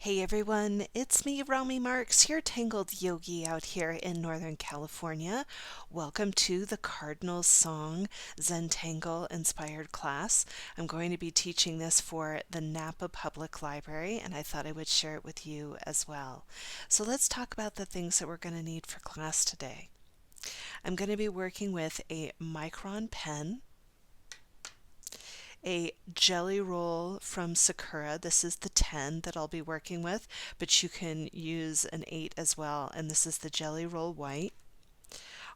Hey everyone, it's me, Romy Marks, your Tangled Yogi out here in Northern California. Welcome to the Cardinal Song Zentangle inspired class. I'm going to be teaching this for the Napa Public Library, and I thought I would share it with you as well. So let's talk about the things that we're going to need for class today. I'm going to be working with a Micron pen, a jelly roll from Sakura. This is the 10 that I'll be working with, but you can use an 8 as well, and this is the jelly roll white.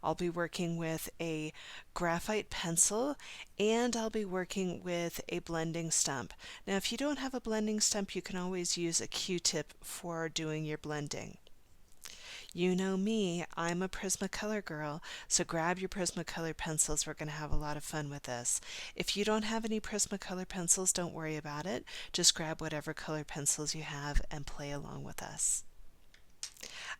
I'll be working with a graphite pencil, and I'll be working with a blending stump. Now, if you don't have a blending stump, you can always use a Q-tip for doing your blending. You know me, I'm a Prismacolor girl, so grab your Prismacolor pencils. We're going to have a lot of fun with this. If you don't have any Prismacolor pencils, don't worry about it. Just grab whatever color pencils you have and play along with us.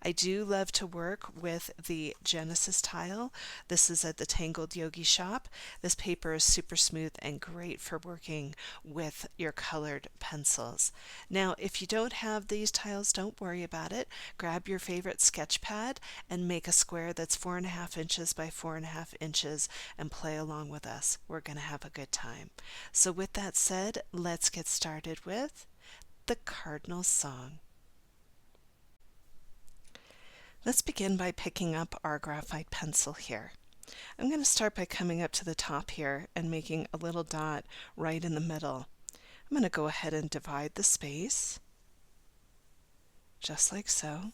I do love to work with the Genesis tile. This is at the Tangled Yogi shop. This paper is super smooth and great for working with your colored pencils. Now, if you don't have these tiles, don't worry about it. Grab your favorite sketch pad and make a square that's 4.5 inches by 4.5 inches and play along with us. We're going to have a good time. So with that said, let's get started with the Cardinal Song. Let's begin by picking up our graphite pencil here. I'm going to start by coming up to the top here and making a little dot right in the middle. I'm going to go ahead and divide the space, just like so.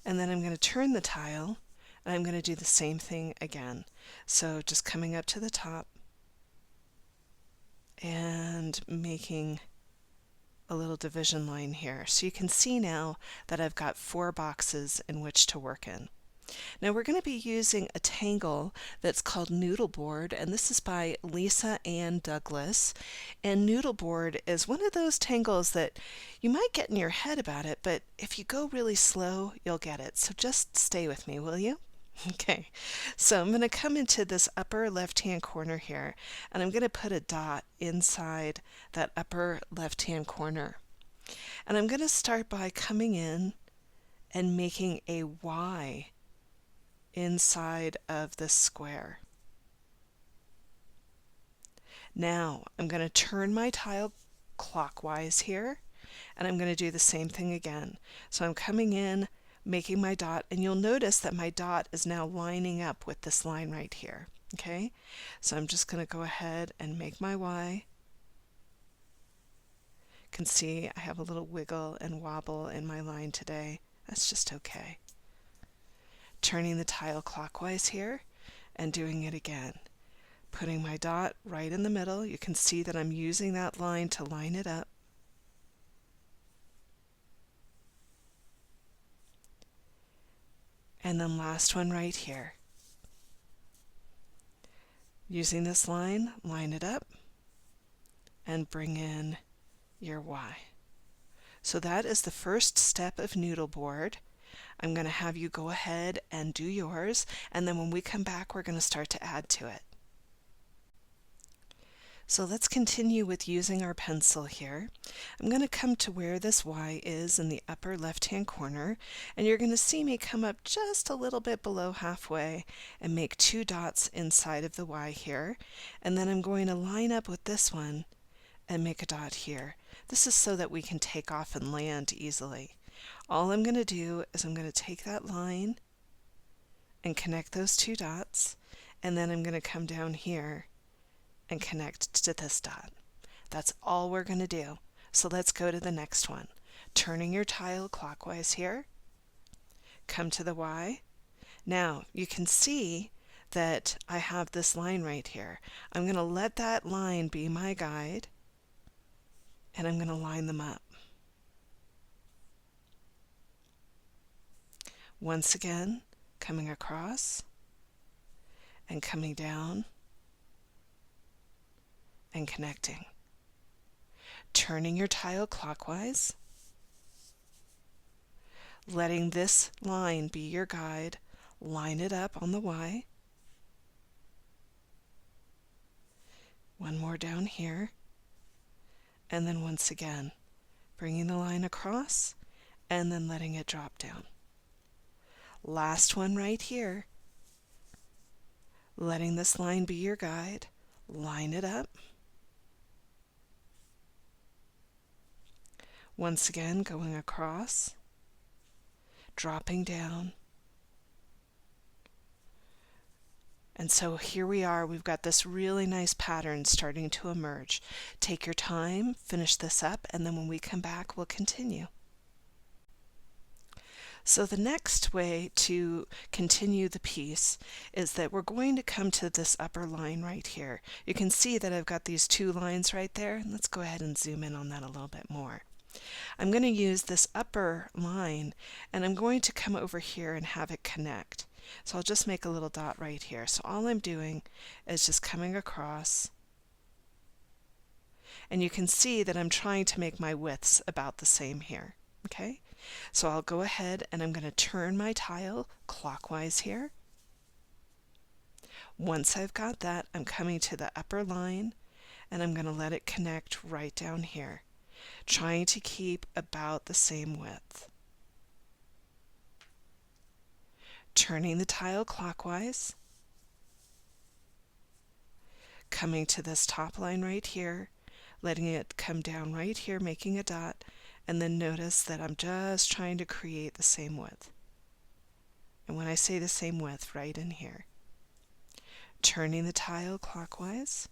And then I'm going to turn the tile, and I'm going to do the same thing again. So just coming up to the top and making a little division line here. So you can see now that I've got 4 boxes in which to work in. Now we're going to be using a Tangle that's called Noodleboard, and this is by Lisa Ann Douglas. And Noodleboard is one of those tangles that you might get in your head about it, but if you go really slow, you'll get it. So just stay with me, will you? Okay, so I'm going to come into this upper left-hand corner here, and I'm going to put a dot inside that upper left-hand corner. And I'm going to start by coming in and making a Y inside of this square. Now I'm going to turn my tile clockwise here, and I'm going to do the same thing again. So I'm coming in, making my dot, and you'll notice that my dot is now lining up with this line right here. Okay, so I'm just going to go ahead and make my Y. You can see I have a little wiggle and wobble in my line today. That's just okay. Turning the tile clockwise here and doing it again. Putting my dot right in the middle. You can see that I'm using that line to line it up. And then last one right here. Using this line, line it up and bring in your Y. So that is the first step of Noodleboard. I'm going to have you go ahead and do yours, and then when we come back, we're going to start to add to it. So let's continue with using our pencil here. I'm going to come to where this Y is in the upper left-hand corner, and you're going to see me come up just a little bit below halfway and make 2 dots inside of the Y here, and then I'm going to line up with this one and make a dot here. This is so that we can take off and land easily. All I'm going to do is I'm going to take that line and connect those 2 dots, and then I'm going to come down here and connect to this dot. That's all we're going to do. So let's go to the next one. Turning your tile clockwise here, come to the Y. Now you can see that I have this line right here. I'm going to let that line be my guide, and I'm going to line them up. Once again, coming across and coming down and connecting. Turning your tile clockwise, letting this line be your guide, line it up on the Y. One more down here, and then once again, bringing the line across, and then letting it drop down. Last one right here. Letting this line be your guide. Line it up. Once again, going across, dropping down. And so here we are, we've got this really nice pattern starting to emerge. Take your time, finish this up, and then when we come back, we'll continue. So the next way to continue the piece is that we're going to come to this upper line right here. You can see that I've got these two lines right there. Let's go ahead and zoom in on that a little bit more. I'm going to use this upper line and I'm going to come over here and have it connect. So I'll just make a little dot right here. So all I'm doing is just coming across, and you can see that I'm trying to make my widths about the same here. Okay? So I'll go ahead and I'm going to turn my tile clockwise here. Once I've got that, I'm coming to the upper line and I'm going to let it connect right down here, trying to keep about the same width. Turning the tile clockwise, coming to this top line right here, letting it come down right here, making a dot, and then notice that I'm just trying to create the same width. And when I say the same width, right in here. Turning the tile clockwise.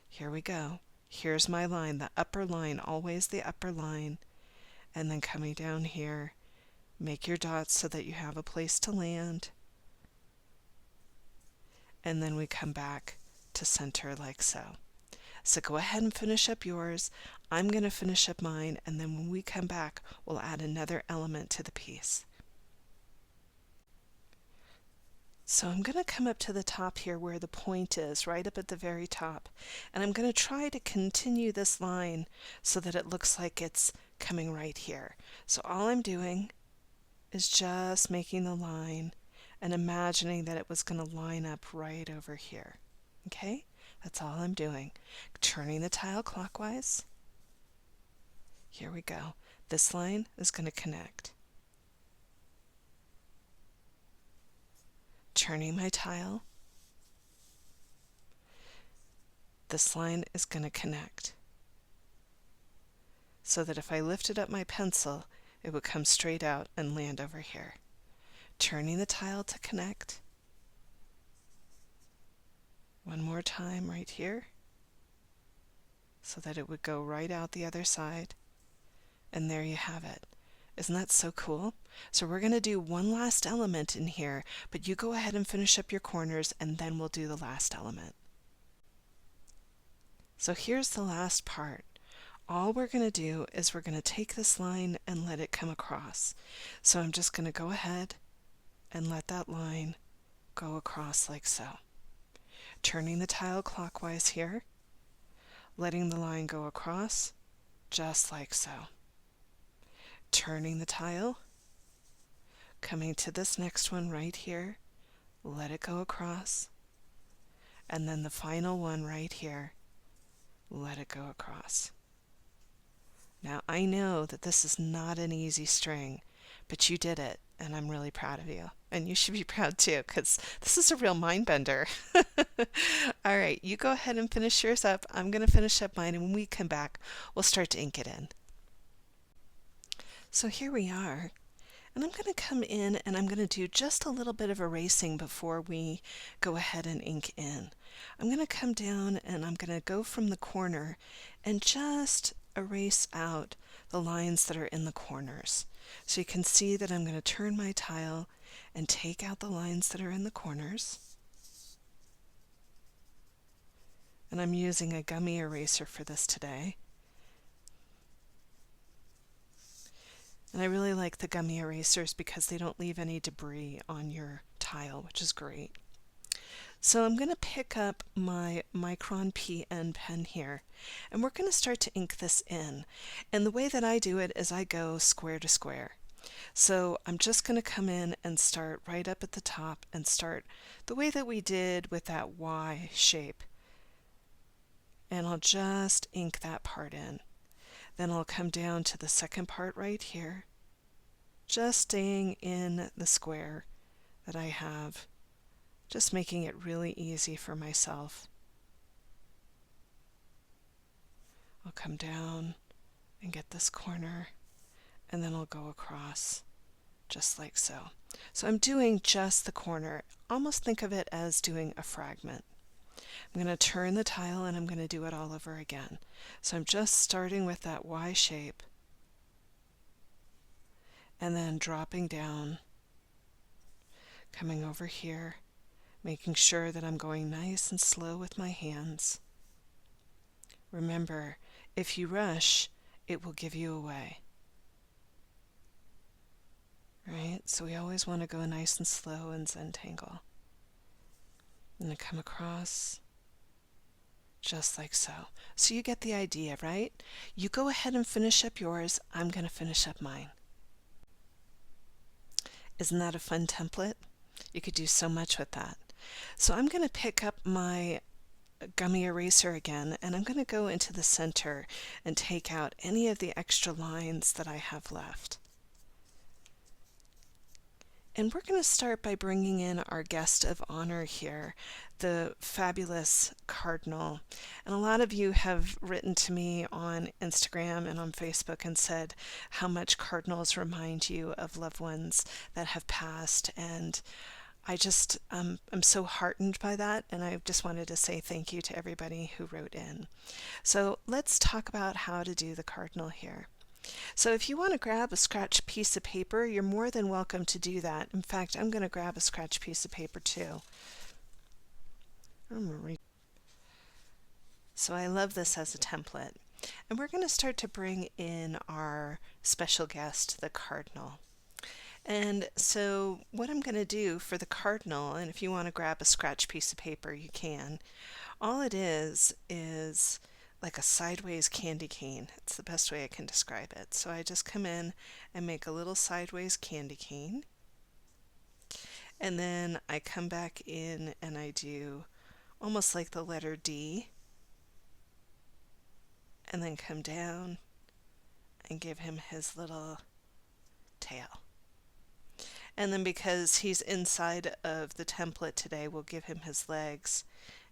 Here we go. Here's my line, the upper line, always the upper line, and then coming down here. Make your dots so that you have a place to land. And then we come back to center like so. So go ahead and finish up yours. I'm going to finish up mine, and then when we come back, we'll add another element to the piece. So I'm going to come up to the top here where the point is, right up at the very top. And I'm going to try to continue this line so that it looks like it's coming right here. So all I'm doing is just making the line and imagining that it was going to line up right over here. Okay? That's all I'm doing. Turning the tile clockwise. Here we go. This line is going to connect. Turning my tile. This line is going to connect. So that if I lifted up my pencil, it would come straight out and land over here. Turning the tile to connect. One more time right here, so that it would go right out the other side. And there you have it. Isn't that so cool? So we're going to do one last element in here, but you go ahead and finish up your corners and then we'll do the last element. So here's the last part. All we're going to do is we're going to take this line and let it come across. So I'm just going to go ahead and let that line go across like so. Turning the tile clockwise here, letting the line go across just like so. Turning the tile, coming to this next one right here, let it go across, and then the final one right here, let it go across. Now I know that this is not an easy string, but you did it, and I'm really proud of you. And you should be proud too, because this is a real mind bender. All right, you go ahead and finish yours up. I'm going to finish up mine, and when we come back, we'll start to ink it in. So here we are, and I'm going to come in and I'm going to do just a little bit of erasing before we go ahead and ink in. I'm going to come down and I'm going to go from the corner and just erase out the lines that are in the corners. So you can see that I'm going to turn my tile and take out the lines that are in the corners. And I'm using a gummy eraser for this today. And I really like the gummy erasers because they don't leave any debris on your tile, which is great. So I'm going to pick up my Micron PN pen here, and we're going to start to ink this in. And the way that I do it is I go square to square. So I'm just going to come in and start right up at the top and start the way that we did with that Y shape. and I'll just ink that part in. Then I'll come down to the second part right here, just staying in the square that I have, just making it really easy for myself. I'll come down and get this corner, and then I'll go across just like so. So I'm doing just the corner. Almost think of it as doing a fragment. I'm going to turn the tile and I'm going to do it all over again. So I'm just starting with that Y shape and then dropping down, coming over here, making sure that I'm going nice and slow with my hands. Remember, if you rush, it will give you away. Right? So we always want to go nice and slow in Zentangle. And then come across just like so. So you get the idea, right? You go ahead and finish up yours. I'm going to finish up mine. Isn't that a fun template? You could do so much with that. So I'm going to pick up my gummy eraser again, and I'm going to go into the center and take out any of the extra lines that I have left. And we're going to start by bringing in our guest of honor here, the fabulous Cardinal. And a lot of you have written to me on Instagram and on Facebook and said how much cardinals remind you of loved ones that have passed. And I just, I'm so heartened by that, and I just wanted to say thank you to everybody who wrote in. So let's talk about how to do the cardinal here. So if you want to grab a scratch piece of paper, you're more than welcome to do that. In fact, I'm going to grab a scratch piece of paper too. So I love this as a template. And we're going to start to bring in our special guest, the Cardinal. And so what I'm going to do for the Cardinal, and if you want to grab a scratch piece of paper, you can. All it is like a sideways candy cane. It's the best way I can describe it. So I just come in and make a little sideways candy cane. And then I come back in and I do almost like the letter D. And then come down and give him his little tail. And then because he's inside of the template today, we'll give him his legs.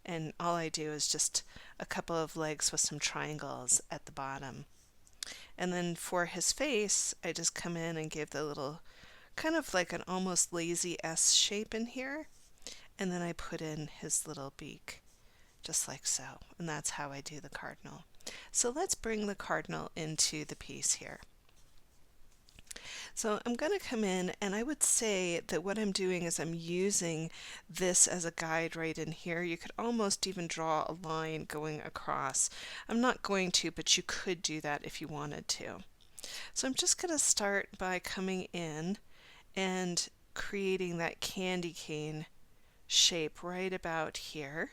And all I do is just a couple of legs with some triangles at the bottom. And then for his face, I just come in and give the little, kind of like an almost lazy S shape in here. And then I put in his little beak, just like so. And that's how I do the cardinal. So let's bring the cardinal into the piece here. So I'm going to come in, and I would say that what I'm doing is I'm using this as a guide right in here. You could almost even draw a line going across. I'm not going to, but you could do that if you wanted to. So I'm just going to start by coming in and creating that candy cane shape right about here.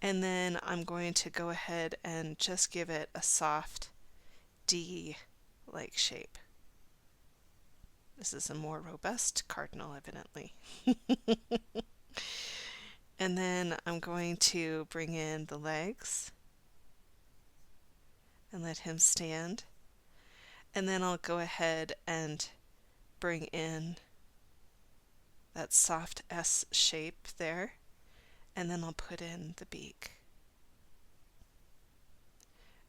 And then I'm going to go ahead and just give it a soft D-like shape. This is a more robust cardinal, evidently. And then I'm going to bring in the legs and let him stand. And then I'll go ahead and bring in that soft S shape there. And then I'll put in the beak.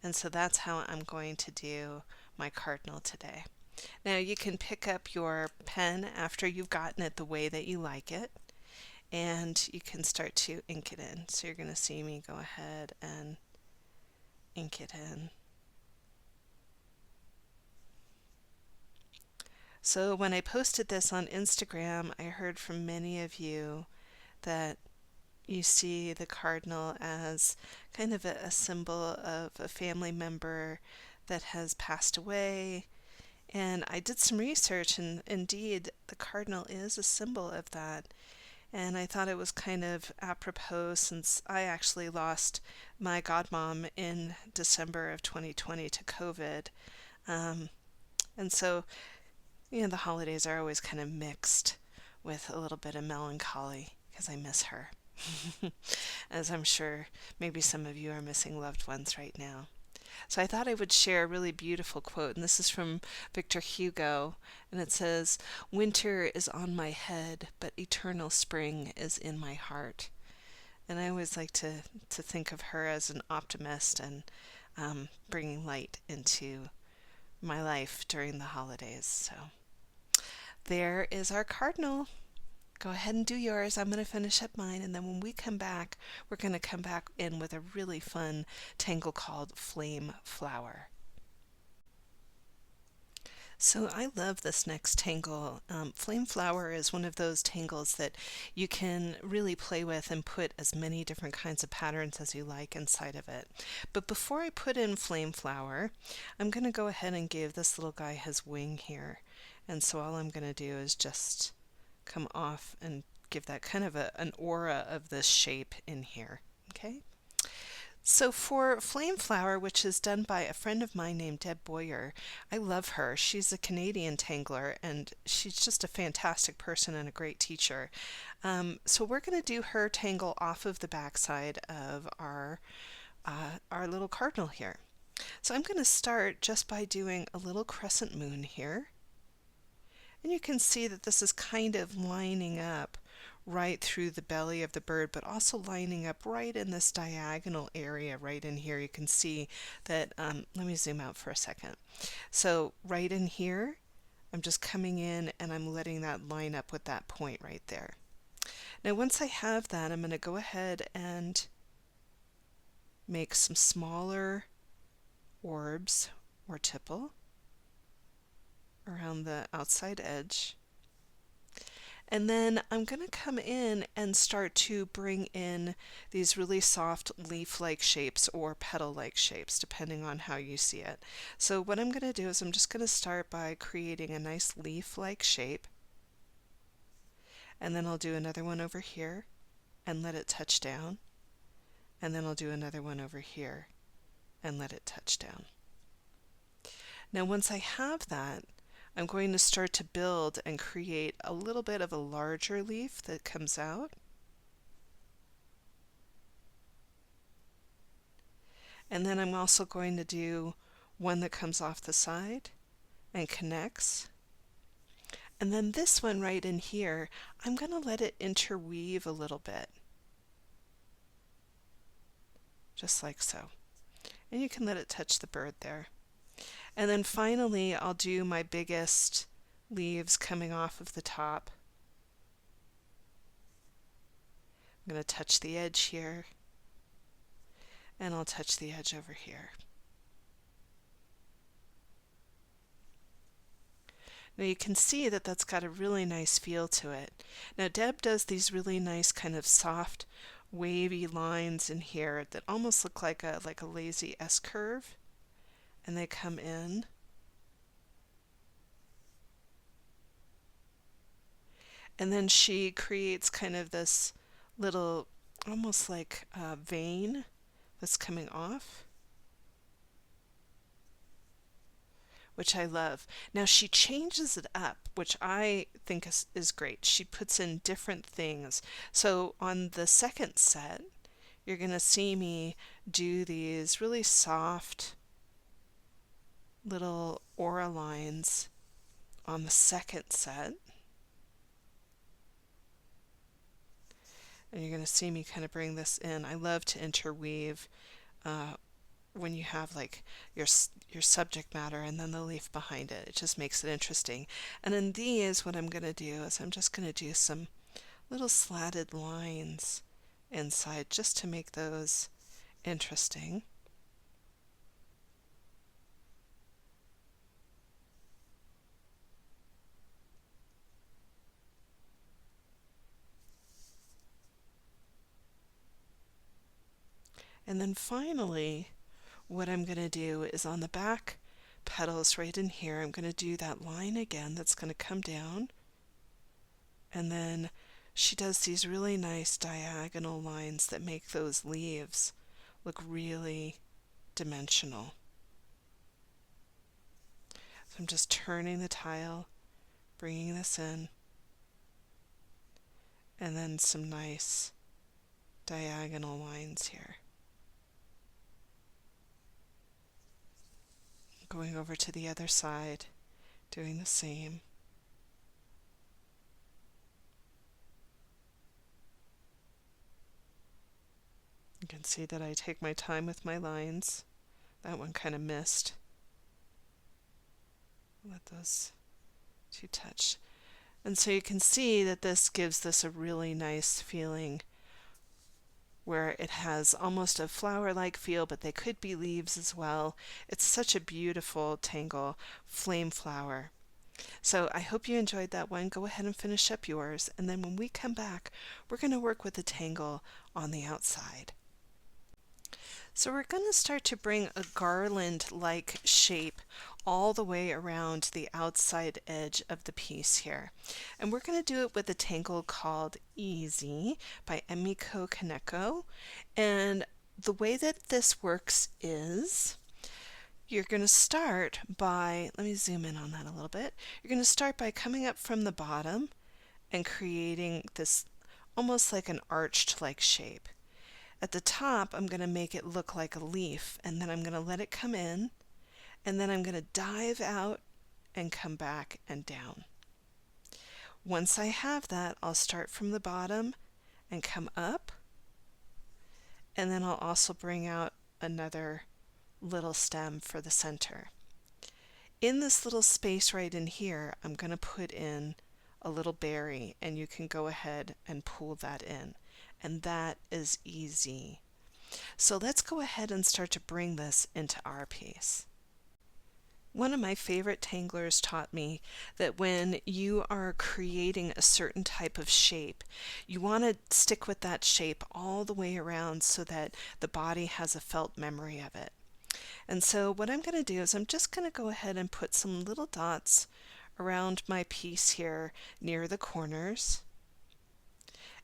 And so that's how I'm going to do my cardinal today. Now you can pick up your pen after you've gotten it the way that you like it, and you can start to ink it in. So you're going to see me go ahead and ink it in. So when I posted this on Instagram, I heard from many of you that you see the cardinal as kind of a symbol of a family member that has passed away. And I did some research, and indeed the cardinal is a symbol of that. And I thought it was kind of apropos since I actually lost my godmom in December of 2020 to COVID. And so, you know, the holidays are always kind of mixed with a little bit of melancholy because I miss her. as I'm sure maybe some of you are missing loved ones right now. So I thought I would share a really beautiful quote, and this is from Victor Hugo, and it says, "Winter is on my head, but eternal spring is in my heart." And I always like to think of her as an optimist and bringing light into my life during the holidays. So there is our cardinal. Go ahead and do yours. I'm going to finish up mine, and then when we come back, we're going to come back in with a really fun tangle called Flame Flower. So I love this next tangle. Flame Flower is one of those tangles that you can really play with and put as many different kinds of patterns as you like inside of it. But before I put in Flame Flower, I'm going to go ahead and give this little guy his wing here. And so all I'm going to do is just come off and give that kind of an aura of this shape in here. Okay? So for Flame Flower, which is done by a friend of mine named Deb Boyer, I love her. She's a Canadian tangler, and she's just a fantastic person and a great teacher. So we're going to do her tangle off of the backside of our little cardinal here. So I'm going to start just by doing a little crescent moon here. And you can see that this is kind of lining up right through the belly of the bird, but also lining up right in this diagonal area right in here. You can see that, let me zoom out for a second. So right in here, I'm just coming in and I'm letting that line up with that point right there. Now once I have that, I'm going to go ahead and make some smaller orbs or tipple around the outside edge. And then I'm going to come in and start to bring in these really soft leaf-like shapes or petal-like shapes, depending on how you see it. So what I'm going to do is I'm just going to start by creating a nice leaf-like shape. And then I'll do another one over here and let it touch down. And then I'll do another one over here and let it touch down. Now once I have that, I'm going to start to build and create a little bit of a larger leaf that comes out. And then I'm also going to do one that comes off the side and connects. And then this one right in here, I'm going to let it interweave a little bit. Just like so. And you can let it touch the bird there. And then finally, I'll do my biggest leaves coming off of the top. I'm going to touch the edge here, and I'll touch the edge over here. Now you can see that that's got a really nice feel to it. Now Deb does these really nice kind of soft, wavy lines in here that almost look like a lazy S-curve. And they come in. And then she creates kind of this little, almost like a vein that's coming off, which I love. Now she changes it up, which I think is great. She puts in different things. So on the second set, you're going to see me do these really soft little aura lines on the second set. And you're going to see me kind of bring this in. I love to interweave when you have like your subject matter and then the leaf behind it. It just makes it interesting. And in these, what I'm going to do is I'm just going to do some little slatted lines inside just to make those interesting. And then finally, what I'm going to do is on the back petals right in here, I'm going to do that line again that's going to come down. And then she does these really nice diagonal lines that make those leaves look really dimensional. So I'm just turning the tile, bringing this in, and then some nice diagonal lines here. Going over to the other side, doing the same. You can see that I take my time with my lines. That one kind of missed. Let those two touch. And so you can see that this gives this a really nice feeling where it has almost a flower-like feel, but they could be leaves as well. It's such a beautiful Tangle flame flower. So I hope you enjoyed that one. Go ahead and finish up yours, and then when we come back, we're going to work with the Tangle on the outside. So we're going to start to bring a garland-like shape all the way around the outside edge of the piece here. And we're going to do it with a Tangle called Easy by Emiko Kaneko. And the way that this works is you're going to start by, let me zoom in on that a little bit. You're going to start by coming up from the bottom and creating this almost like an arched like shape. At the top, I'm going to make it look like a leaf, and then I'm going to let it come in, and then I'm going to dive out and come back and down. Once I have that, I'll start from the bottom and come up, and then I'll also bring out another little stem for the center. In this little space right in here, I'm going to put in a little berry, and you can go ahead and pull that in. And that is easy. So let's go ahead and start to bring this into our piece. One of my favorite tanglers taught me that when you are creating a certain type of shape, you want to stick with that shape all the way around so that the body has a felt memory of it. And so what I'm going to do is I'm just going to go ahead and put some little dots around my piece here near the corners.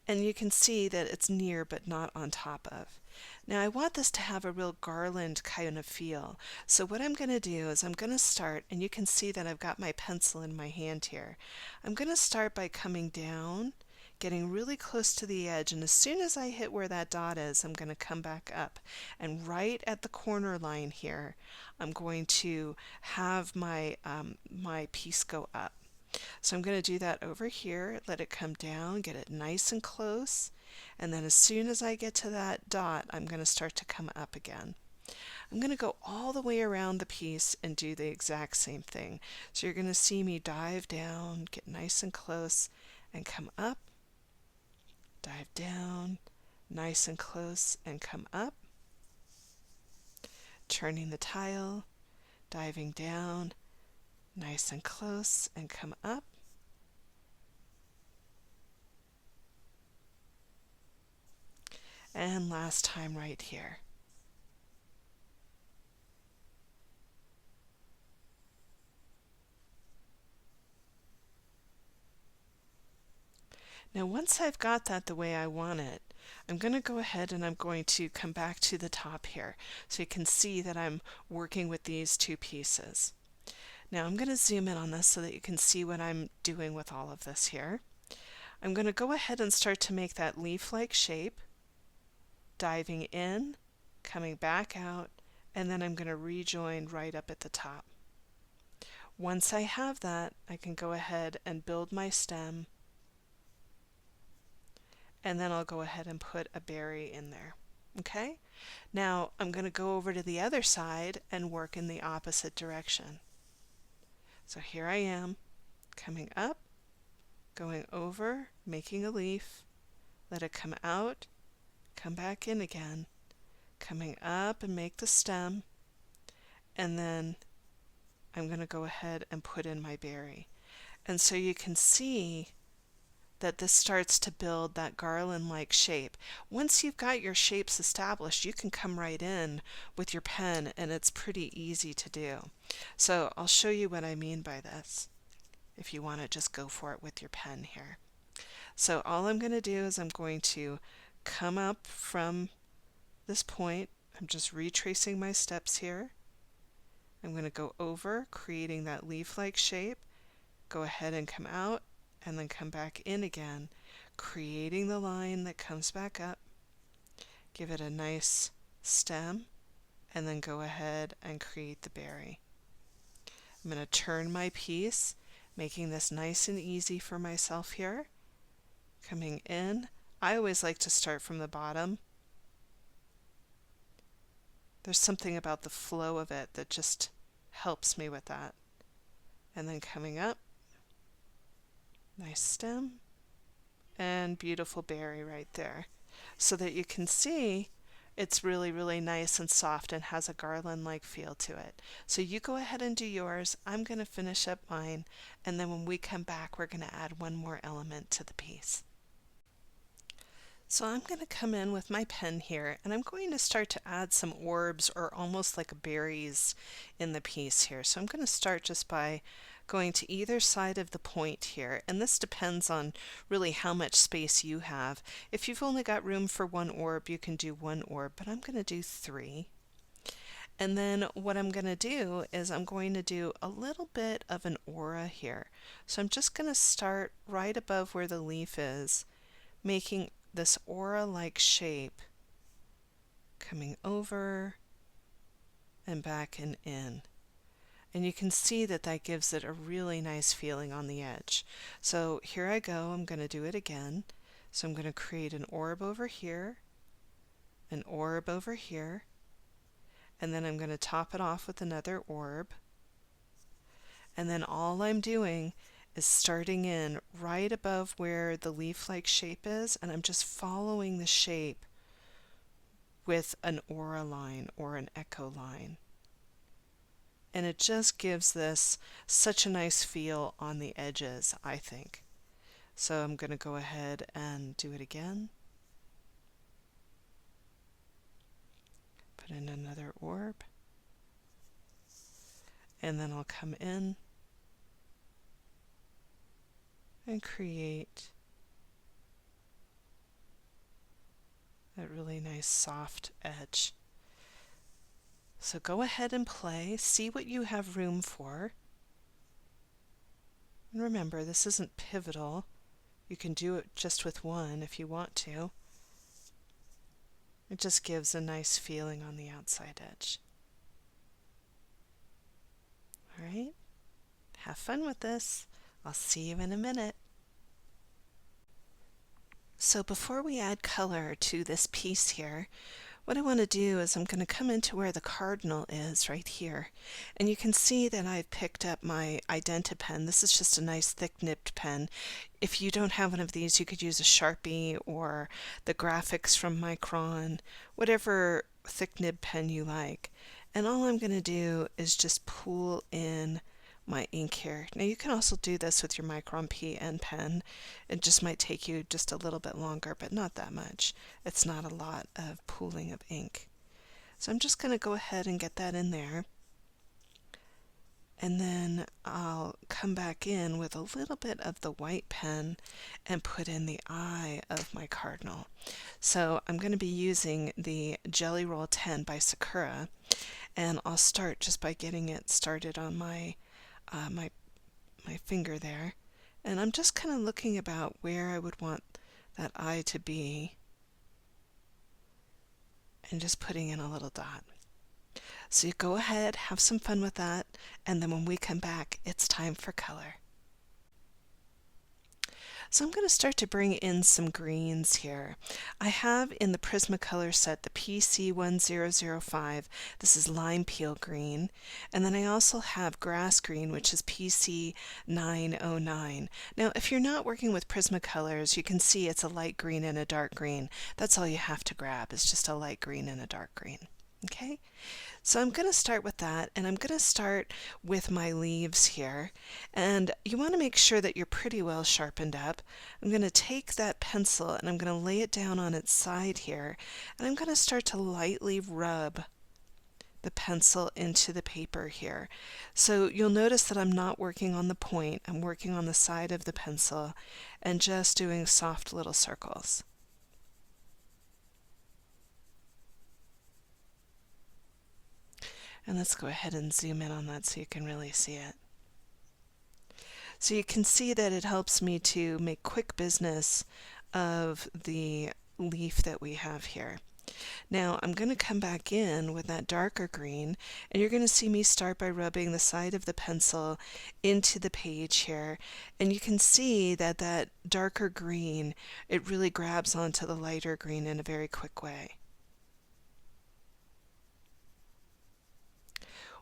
And you can see that it's near but not on top of. Now I want this to have a real garland kind of feel. So what I'm going to do is I'm going to start, and you can see that I've got my pencil in my hand here. I'm going to start by coming down, getting really close to the edge, and as soon as I hit where that dot is, I'm going to come back up. And right at the corner line here, I'm going to have my piece go up. So I'm going to do that over here, let it come down, get it nice and close, and then as soon as I get to that dot, I'm going to start to come up again. I'm going to go all the way around the piece and do the exact same thing. So you're going to see me dive down, get nice and close, and come up, dive down, nice and close, and come up, turning the tile, diving down, nice and close, and come up. And last time right here. Now once I've got that the way I want it, I'm going to go ahead and I'm going to come back to the top here so you can see that I'm working with these two pieces. Now I'm going to zoom in on this so that you can see what I'm doing with all of this here. I'm going to go ahead and start to make that leaf-like shape, diving in, coming back out, and then I'm going to rejoin right up at the top. Once I have that, I can go ahead and build my stem, and then I'll go ahead and put a berry in there. Okay? Now I'm going to go over to the other side and work in the opposite direction. So here I am, coming up, going over, making a leaf, let it come out, come back in again, coming up and make the stem, and then I'm going to go ahead and put in my berry. And so you can see that this starts to build that garland-like shape. Once you've got your shapes established, you can come right in with your pen, and it's pretty easy to do. So I'll show you what I mean by this, if you want to just go for it with your pen here. So all I'm going to do is I'm going to come up from this point. I'm just retracing my steps here. I'm going to go over, creating that leaf-like shape, go ahead and come out, and then come back in again, creating the line that comes back up, give it a nice stem, and then go ahead and create the berry. I'm going to turn my piece, making this nice and easy for myself here. Coming in, I always like to start from the bottom. There's something about the flow of it that just helps me with that. And then coming up, nice stem, and beautiful berry right there. So that you can see it's really, really nice and soft and has a garland-like feel to it. So you go ahead and do yours. I'm going to finish up mine, and then when we come back, we're going to add one more element to the piece. So I'm going to come in with my pen here, and I'm going to start to add some orbs or almost like berries in the piece here. So I'm going to start just by going to either side of the point here, and this depends on really how much space you have. If you've only got room for one orb, you can do one orb, but I'm going to do 3. And then what I'm going to do is I'm going to do a little bit of an aura here. So I'm just going to start right above where the leaf is, making this aura-like shape, coming over and back and in. And you can see that that gives it a really nice feeling on the edge. So here I go, I'm going to do it again. So I'm going to create an orb over here, an orb over here, and then I'm going to top it off with another orb. And then all I'm doing is starting in right above where the leaf-like shape is, and I'm just following the shape with an aura line or an echo line. And it just gives this such a nice feel on the edges, I think. So I'm going to go ahead and do it again. Put in another orb. And then I'll come in and create that really nice soft edge. So go ahead and play, see what you have room for. And remember, this isn't pivotal. You can do it just with one if you want to. It just gives a nice feeling on the outside edge. All right, have fun with this. I'll see you in a minute. So before we add color to this piece here, what I want to do is I'm going to come into where the cardinal is right here, and you can see that I've picked up my Identi pen. This is just a nice thick nibbed pen. If you don't have one of these, you could use a sharpie or the graphics from Micron, whatever thick nib pen you like. And all I'm going to do is just pull in my ink here. Now you can also do this with your Micron PN Pen. It just might take you just a little bit longer, but not that much. It's not a lot of pooling of ink. So I'm just going to go ahead and get that in there. And then I'll come back in with a little bit of the white pen and put in the eye of my cardinal. So I'm going to be using the Jelly Roll 10 by Sakura, and I'll start just by getting it started on my finger there, and I'm just kind of looking about where I would want that eye to be and just putting in a little dot. So you go ahead, have some fun with that, and then when we come back, it's time for color. So I'm going to start to bring in some greens here. I have in the Prismacolor set the PC1005. This is lime peel green. And then I also have grass green, which is PC909. Now, if you're not working with Prismacolors, you can see it's a light green and a dark green. That's all you have to grab, is just a light green and a dark green. Okay? So I'm going to start with that, and I'm going to start with my leaves here. And you want to make sure that you're pretty well sharpened up. I'm going to take that pencil and I'm going to lay it down on its side here, and I'm going to start to lightly rub the pencil into the paper here. So you'll notice that I'm not working on the point, I'm working on the side of the pencil and just doing soft little circles. And let's go ahead and zoom in on that so you can really see it. So you can see that it helps me to make quick business of the leaf that we have here. Now I'm going to come back in with that darker green, and you're going to see me start by rubbing the side of the pencil into the page here, and you can see that that darker green, it really grabs onto the lighter green in a very quick way.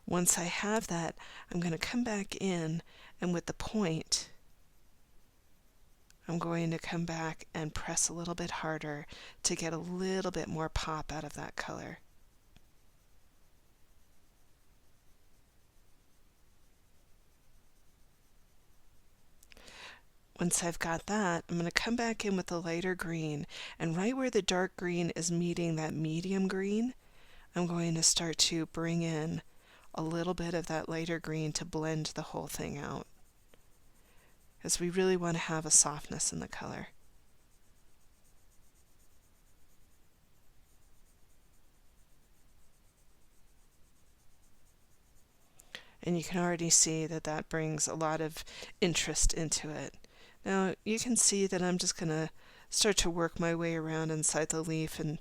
Once I have that, I'm going to come back in, and with the point, I'm going to come back and press a little bit harder to get a little bit more pop out of that color. Once I've got that, I'm going to come back in with the lighter green, and right where the dark green is meeting that medium green, I'm going to start to bring in a little bit of that lighter green to blend the whole thing out, because we really want to have a softness in the color. And you can already see that that brings a lot of interest into it. Now you can see that I'm just going to start to work my way around inside the leaf and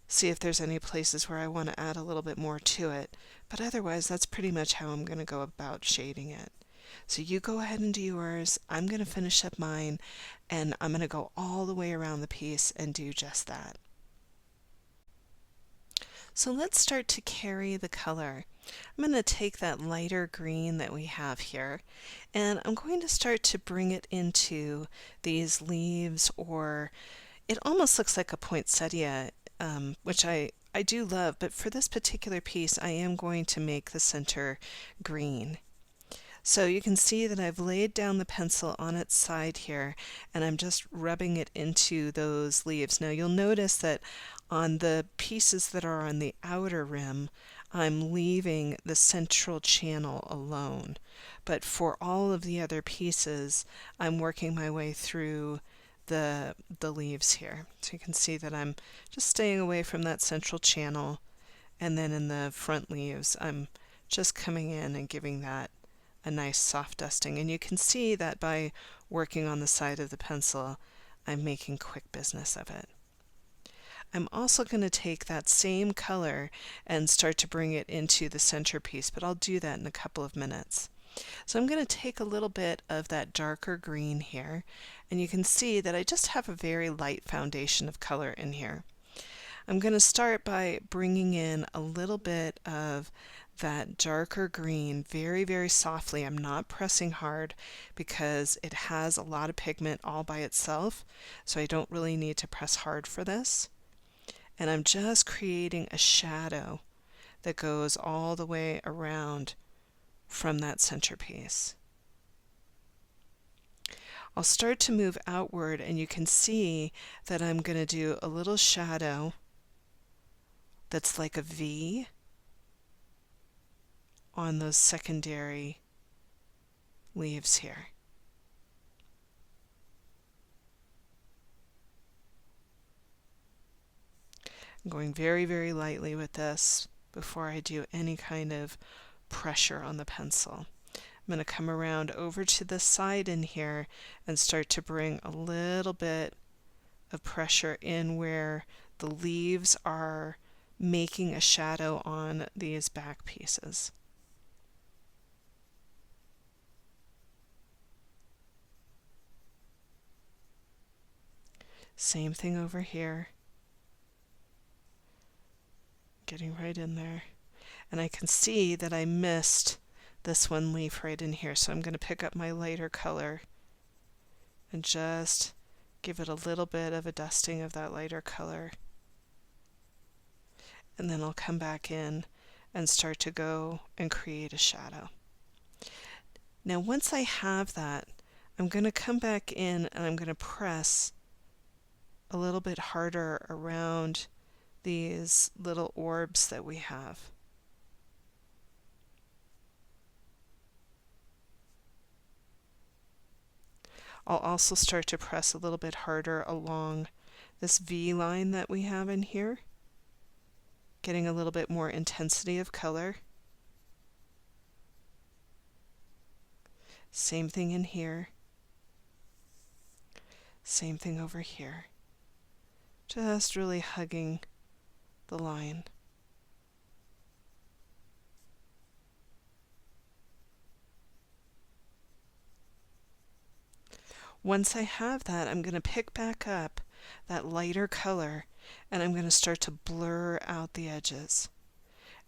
see if there's any places where I want to add a little bit more to it. But otherwise, that's pretty much how I'm going to go about shading it. So you go ahead and do yours. I'm going to finish up mine, and I'm going to go all the way around the piece and do just that. So let's start to carry the color. I'm going to take that lighter green that we have here, and I'm going to start to bring it into these leaves, or it almost looks like a poinsettia, which I do love, but for this particular piece I am going to make the center green. So you can see that I've laid down the pencil on its side here, and I'm just rubbing it into those leaves. Now you'll notice that on the pieces that are on the outer rim, I'm leaving the central channel alone. But for all of the other pieces, I'm working my way through the leaves here. So you can see that I'm just staying away from that central channel, and then in the front leaves, I'm just coming in and giving that a nice soft dusting. And you can see that by working on the side of the pencil, I'm making quick business of it. I'm also going to take that same color and start to bring it into the centerpiece, but I'll do that in a couple of minutes. So I'm going to take a little bit of that darker green here, and you can see that I just have a very light foundation of color in here. I'm going to start by bringing in a little bit of that darker green very, very softly. I'm not pressing hard because it has a lot of pigment all by itself, so I don't really need to press hard for this. And I'm just creating a shadow that goes all the way around from that centerpiece. I'll start to move outward, and you can see that I'm going to do a little shadow that's like a V on those secondary leaves here. I'm going very, very lightly with this before I do any kind of pressure on the pencil. I'm going to come around over to the side in here and start to bring a little bit of pressure in where the leaves are making a shadow on these back pieces. Same thing over here. Getting right in there. And I can see that I missed this one leaf right in here, so I'm going to pick up my lighter color and just give it a little bit of a dusting of that lighter color. And then I'll come back in and start to go and create a shadow. Now once I have that, I'm going to come back in and I'm going to press a little bit harder around these little orbs that we have. I'll also start to press a little bit harder along this V line that we have in here, getting a little bit more intensity of color. Same thing in here. Same thing over here. Just really hugging the line. Once I have that, I'm going to pick back up that lighter color and I'm going to start to blur out the edges.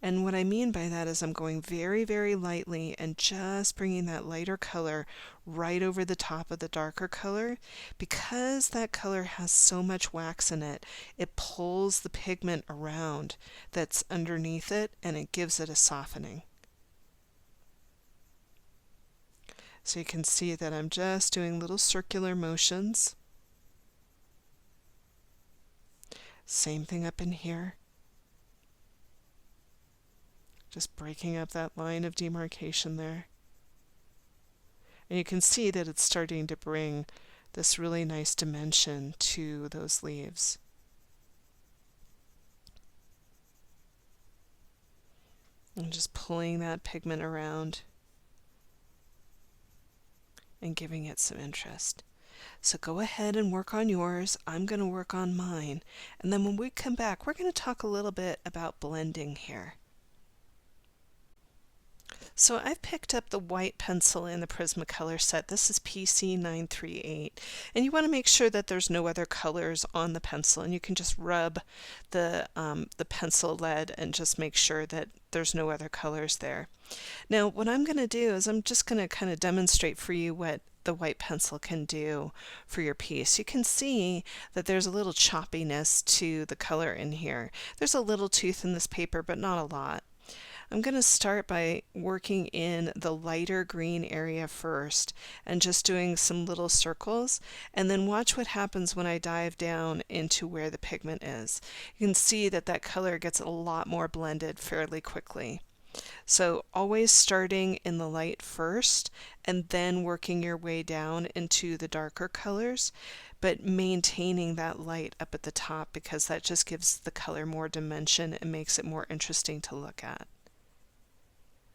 And what I mean by that is I'm going very, very lightly and just bringing that lighter color right over the top of the darker color. Because that color has so much wax in it, it pulls the pigment around that's underneath it and it gives it a softening. So you can see that I'm just doing little circular motions. Same thing up in here. Just breaking up that line of demarcation there. And you can see that it's starting to bring this really nice dimension to those leaves. And just pulling that pigment around and giving it some interest. So go ahead and work on yours. I'm going to work on mine. And then when we come back, we're going to talk a little bit about blending here. So I've picked up the white pencil in the Prismacolor set. This is PC938. And you want to make sure that there's no other colors on the pencil. And you can just rub the pencil lead and just make sure that there's no other colors there. Now what I'm going to do is I'm just going to kind of demonstrate for you what the white pencil can do for your piece. You can see that there's a little choppiness to the color in here. There's a little tooth in this paper, but not a lot. I'm going to start by working in the lighter green area first and just doing some little circles, and then watch what happens when I dive down into where the pigment is. You can see that that color gets a lot more blended fairly quickly. So always starting in the light first and then working your way down into the darker colors, but maintaining that light up at the top because that just gives the color more dimension and makes it more interesting to look at.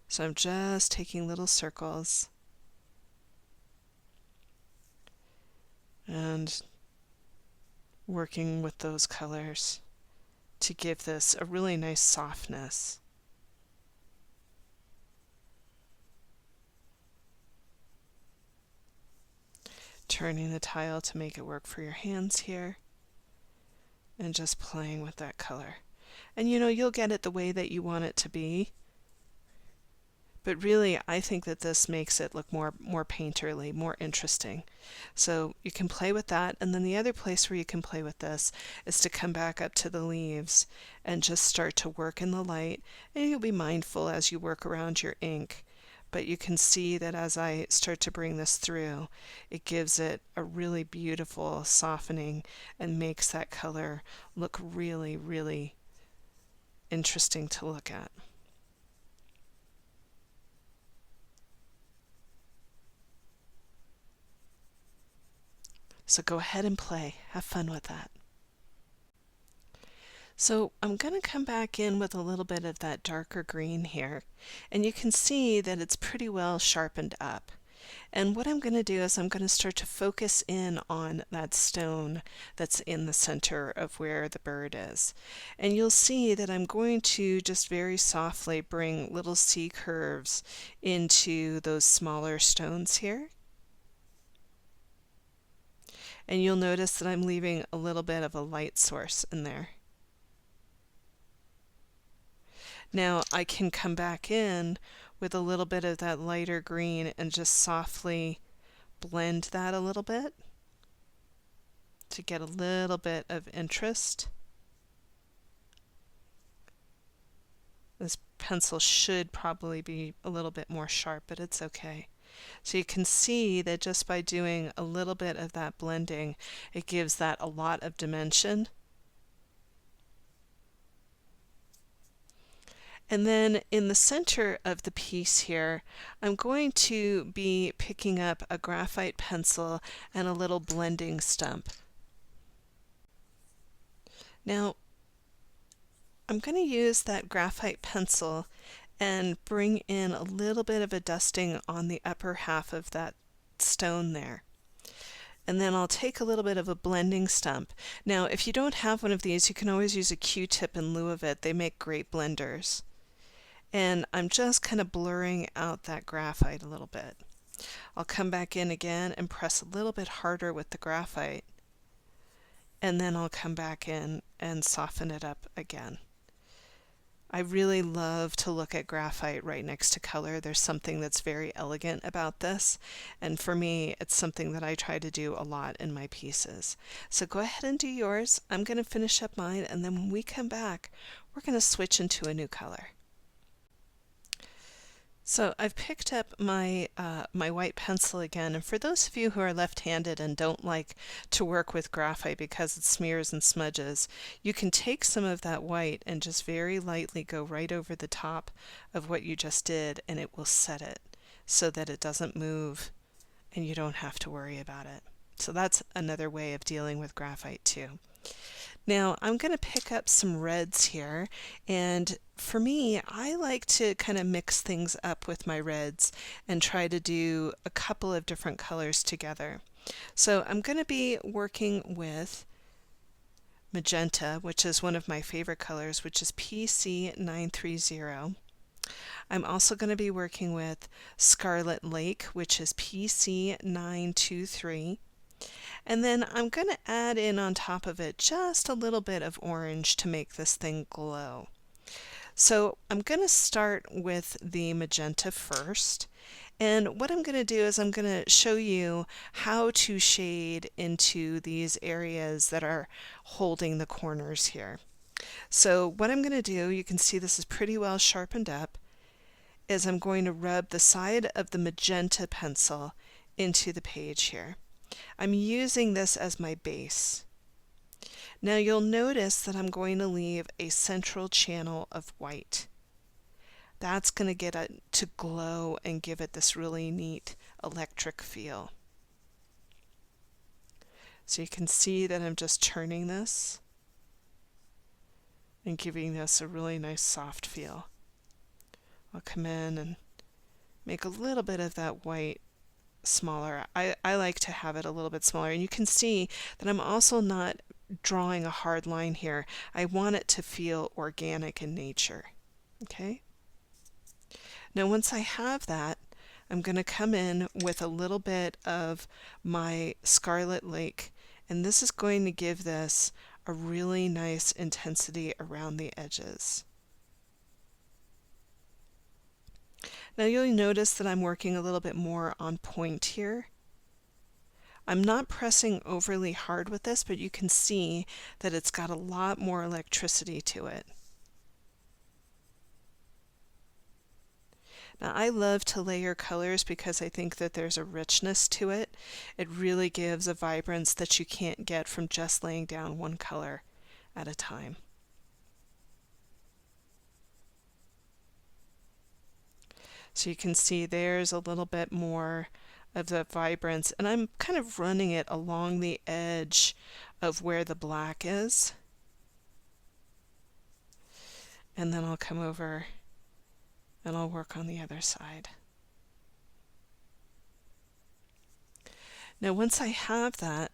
So I'm just taking little circles and working with those colors to give this a really nice softness. Turning the tile to make it work for your hands here and just playing with that color. And you'll get it the way that you want it to be. But really, I think that this makes it look more painterly, more interesting. So you can play with that, and then the other place where you can play with this is to come back up to the leaves and just start to work in the light, and you'll be mindful as you work around your ink. But you can see that as I start to bring this through, it gives it a really beautiful softening and makes that color look really, really interesting to look at. So go ahead and play. Have fun with that. So I'm going to come back in with a little bit of that darker green here, and you can see that it's pretty well sharpened up. And what I'm going to do is I'm going to start to focus in on that stone that's in the center of where the bird is. And you'll see that I'm going to just very softly bring little C curves into those smaller stones here. And you'll notice that I'm leaving a little bit of a light source in there. Now I can come back in with a little bit of that lighter green and just softly blend that a little bit to get a little bit of interest. This pencil should probably be a little bit more sharp, but it's okay. So you can see that just by doing a little bit of that blending, it gives that a lot of dimension. And then in the center of the piece here, I'm going to be picking up a graphite pencil and a little blending stump. Now, I'm going to use that graphite pencil and bring in a little bit of a dusting on the upper half of that stone there. And then I'll take a little bit of a blending stump. Now, if you don't have one of these, you can always use a Q-tip in lieu of it. They make great blenders. And I'm just kind of blurring out that graphite a little bit. I'll come back in again and press a little bit harder with the graphite. And then I'll come back in and soften it up again. I really love to look at graphite right next to color. There's something that's very elegant about this, and for me it's something that I try to do a lot in my pieces. So go ahead and do yours. I'm going to finish up mine, and then when we come back we're going to switch into a new color. So I've picked up my white pencil again, and for those of you who are left-handed and don't like to work with graphite because it smears and smudges, you can take some of that white and just very lightly go right over the top of what you just did, and it will set it so that it doesn't move and you don't have to worry about it. So that's another way of dealing with graphite too. Now I'm going to pick up some reds here, and for me I like to kind of mix things up with my reds and try to do a couple of different colors together. So I'm going to be working with magenta, which is one of my favorite colors, which is PC930. I'm also going to be working with Scarlet Lake, which is PC923. And then I'm going to add in on top of it just a little bit of orange to make this thing glow. So I'm going to start with the magenta first. And what I'm going to do is I'm going to show you how to shade into these areas that are holding the corners here. So what I'm going to do, you can see this is pretty well sharpened up, is I'm going to rub the side of the magenta pencil into the page here. I'm using this as my base. Now you'll notice that I'm going to leave a central channel of white. That's going to get it to glow and give it this really neat electric feel. So you can see that I'm just turning this and giving this a really nice soft feel. I'll come in and make a little bit of that white smaller. I like to have it a little bit smaller, and you can see that I'm also not drawing a hard line here. I want it to feel organic in nature. Okay? Now once I have that, I'm going to come in with a little bit of my Scarlet Lake, and this is going to give this a really nice intensity around the edges. Now you'll notice that I'm working a little bit more on point here. I'm not pressing overly hard with this, but you can see that it's got a lot more electricity to it. Now I love to layer colors because I think that there's a richness to it. It really gives a vibrance that you can't get from just laying down one color at a time. So you can see there's a little bit more of the vibrance, and I'm kind of running it along the edge of where the black is. And then I'll come over and I'll work on the other side. Now once I have that,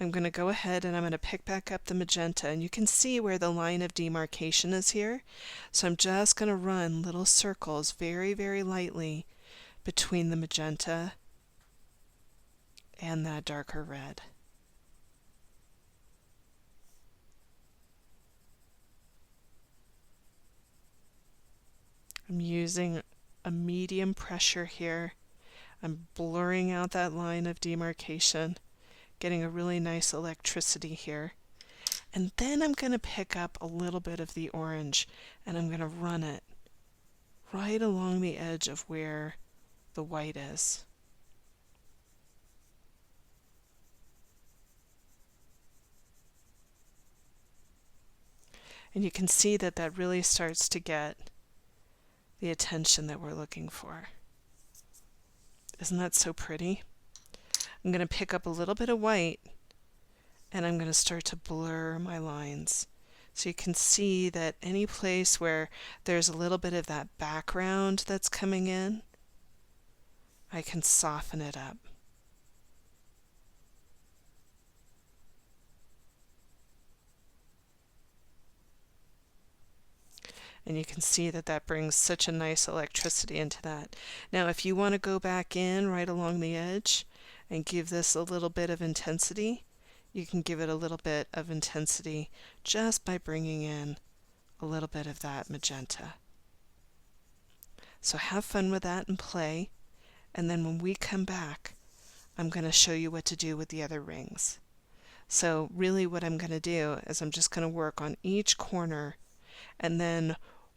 I'm going to go ahead and I'm going to pick back up the magenta, and you can see where the line of demarcation is here. So I'm just going to run little circles very, very lightly between the magenta and that darker red. I'm using a medium pressure here. I'm blurring out that line of demarcation, getting a really nice electricity here. And then I'm going to pick up a little bit of the orange and I'm going to run it right along the edge of where the white is. And you can see that that really starts to get the attention that we're looking for. Isn't that so pretty? I'm going to pick up a little bit of white and I'm going to start to blur my lines. So you can see that any place where there's a little bit of that background that's coming in, I can soften it up. And you can see that that brings such a nice electricity into that. Now, if you want to go back in right along the edge and give this a little bit of intensity, you can give it a little bit of intensity just by bringing in a little bit of that magenta. So have fun with that and play. And then when we come back, I'm going to show you what to do with the other rings. So really what I'm going to do is I'm just going to work on each corner, and then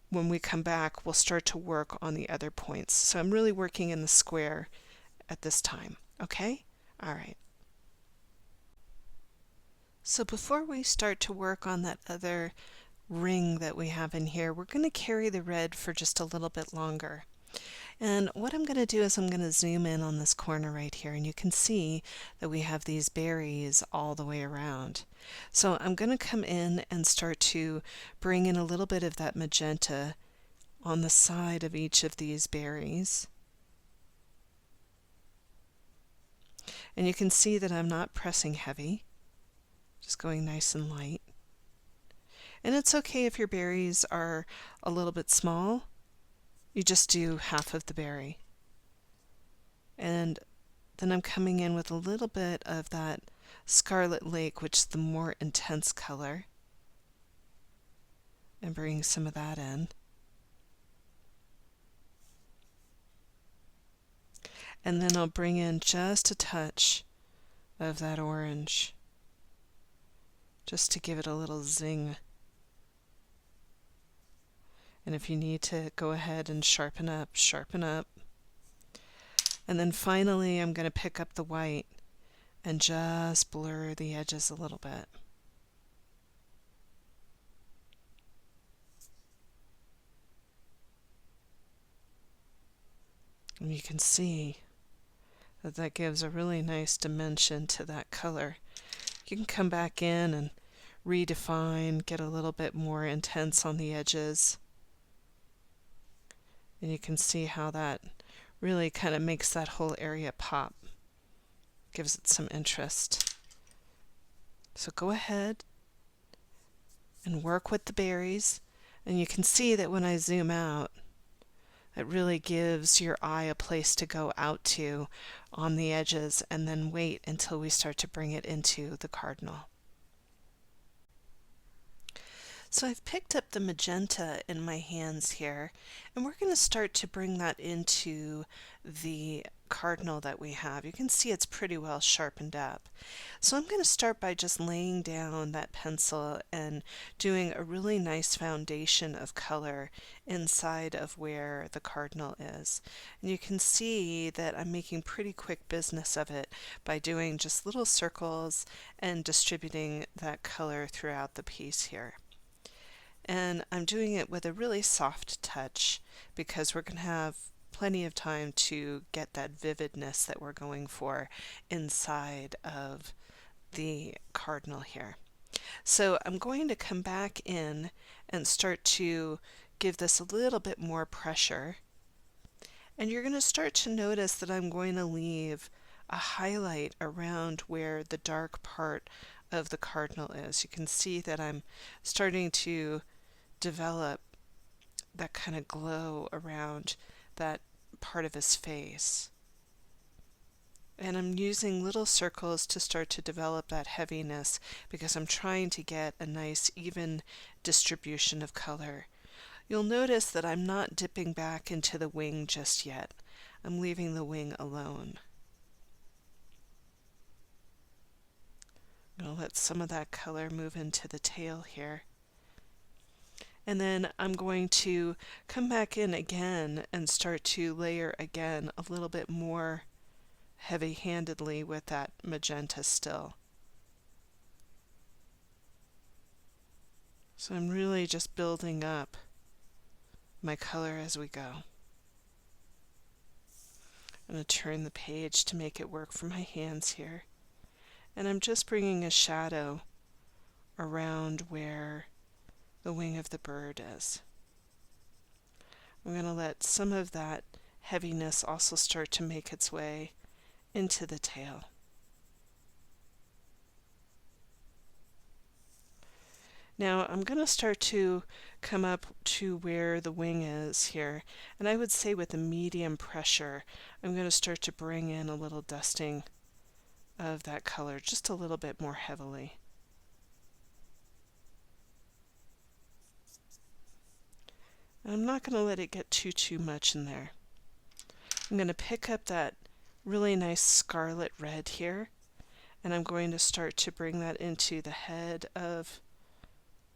when we come back, we'll start to work on the other points. So I'm really working in the square at this time. Okay? All right. So before we start to work on that other ring that we have in here, we're going to carry the red for just a little bit longer. And what I'm going to do is I'm going to zoom in on this corner right here, and you can see that we have these berries all the way around. So I'm going to come in and start to bring in a little bit of that magenta on the side of each of these berries. And you can see that I'm not pressing heavy, just going nice and light. And it's okay if your berries are a little bit small. You just do half of the berry. And then I'm coming in with a little bit of that Scarlet Lake, which is the more intense color, and bringing some of that in. And then I'll bring in just a touch of that orange, just to give it a little zing. And if you need to go ahead and sharpen up, sharpen up. And then finally I'm going to pick up the white and just blur the edges a little bit. And you can see that that gives a really nice dimension to that color. You can come back in and redefine, get a little bit more intense on the edges. And you can see how that really kind of makes that whole area pop, gives it some interest. So go ahead and work with the berries, and you can see that when I zoom out, it really gives your eye a place to go out to on the edges, and then wait until we start to bring it into the cardinal. So I've picked up the magenta in my hands here, and we're going to start to bring that into the cardinal that we have. You can see it's pretty well sharpened up. So I'm going to start by just laying down that pencil and doing a really nice foundation of color inside of where the cardinal is. And you can see that I'm making pretty quick business of it by doing just little circles and distributing that color throughout the piece here. And I'm doing it with a really soft touch because we're going to have plenty of time to get that vividness that we're going for inside of the cardinal here. So I'm going to come back in and start to give this a little bit more pressure. And you're going to start to notice that I'm going to leave a highlight around where the dark part of the cardinal is. You can see that I'm starting to develop that kind of glow around that part of his face. And I'm using little circles to start to develop that heaviness because I'm trying to get a nice even distribution of color. You'll notice that I'm not dipping back into the wing just yet. I'm leaving the wing alone. I'm going to let some of that color move into the tail here. And then I'm going to come back in again and start to layer again a little bit more heavy-handedly with that magenta still. So I'm really just building up my color as we go. I'm going to turn the page to make it work for my hands here. And I'm just bringing a shadow around where the wing of the bird is. I'm going to let some of that heaviness also start to make its way into the tail. Now I'm going to start to come up to where the wing is here, and I would say with a medium pressure I'm going to start to bring in a little dusting of that color just a little bit more heavily. And I'm not going to let it get too much in there. I'm going to pick up that really nice scarlet red here, and I'm going to start to bring that into the head of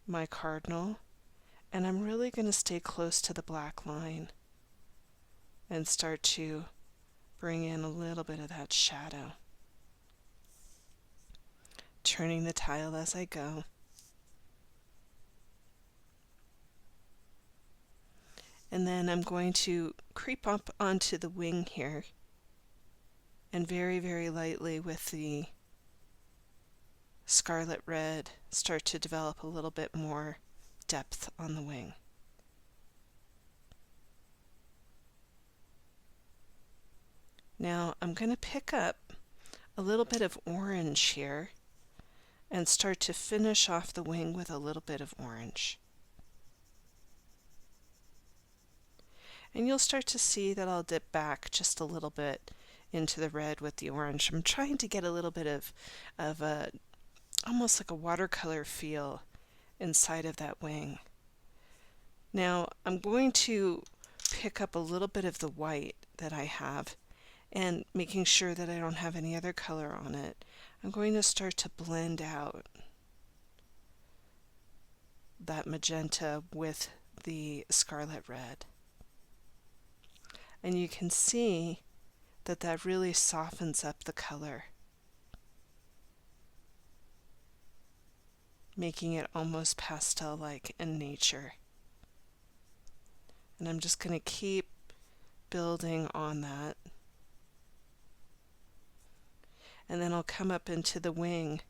my cardinal, and I'm really going to stay close to the black line and start to bring in a little bit of that shadow, turning the tile as I go. And then I'm going to creep up onto the wing here and very lightly with the scarlet red start to develop a little bit more depth on the wing. Now I'm going to pick up a little bit of orange here and start to finish off the wing with a little bit of orange. And you'll start to see that I'll dip back just a little bit into the red with the orange. I'm trying to get a little bit of a almost like a watercolor feel inside of that wing. Now I'm going to pick up a little bit of the white that I have, and making sure that I don't have any other color on it, I'm going to start to blend out that magenta with the scarlet red. And you can see that that really softens up the color, making it almost pastel-like in nature. And I'm just going to keep building on that. And then I'll come up into the wing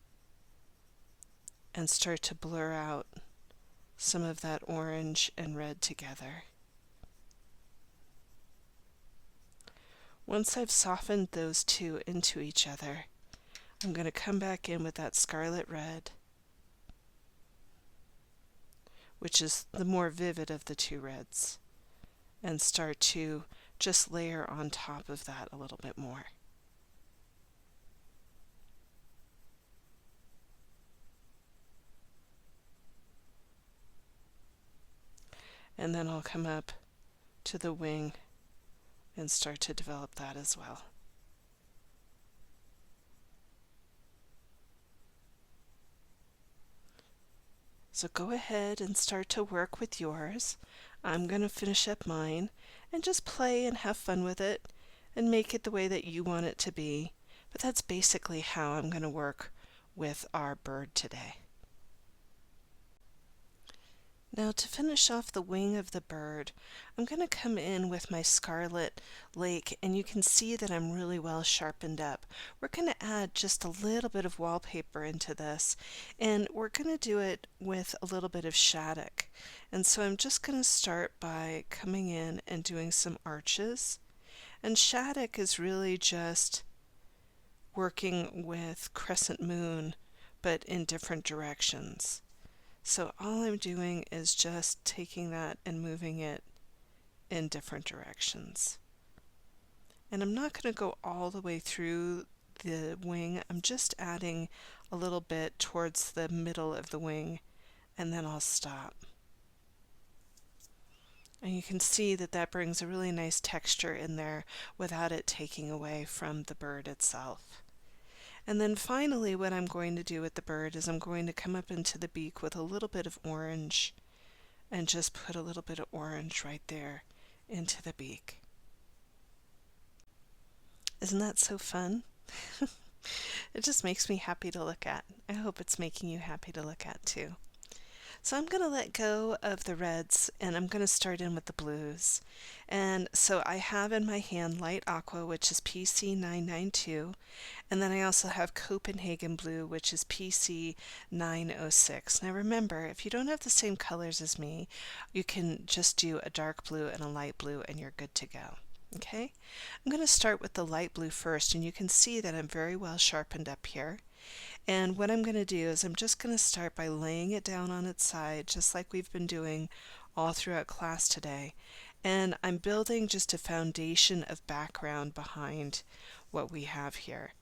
and start to blur out some of that orange and red together. Once I've softened those two into each other, I'm going to come back in with that scarlet red, which is the more vivid of the two reds, and start to just layer on top of that a little bit more. And then I'll come up to the wing and start to develop that as well. So go ahead and start to work with yours. I'm going to finish up mine and just play and have fun with it and make it the way that you want it to be. But that's basically how I'm going to work with our bird today. Now to finish off the wing of the bird, I'm going to come in with my Scarlet Lake, and you can see that I'm really well sharpened up. We're going to add just a little bit of wallpaper into this, and we're going to do it with a little bit of Shattuck. And so I'm just going to start by coming in and doing some arches. And Shattuck is really just working with crescent moon, but in different directions. So all I'm doing is just taking that and moving it in different directions. And I'm not going to go all the way through the wing. I'm just adding a little bit towards the middle of the wing, and then I'll stop. And you can see that that brings a really nice texture in there without it taking away from the bird itself. And then finally what I'm going to do with the bird is I'm going to come up into the beak with a little bit of orange and just put a little bit of orange right there into the beak. Isn't that so fun? It just makes me happy to look at. I hope it's making you happy to look at too. So I'm going to let go of the reds and I'm going to start in with the blues. And so I have in my hand light aqua, which is PC992, and then I also have Copenhagen blue, which is PC906. Now remember, if you don't have the same colors as me, you can just do a dark blue and a light blue and you're good to go. Okay? I'm going to start with the light blue first, and you can see that I'm very well sharpened up here. And what I'm going to do is I'm just going to start by laying it down on its side, just like we've been doing all throughout class today. And I'm building just a foundation of background behind what we have here.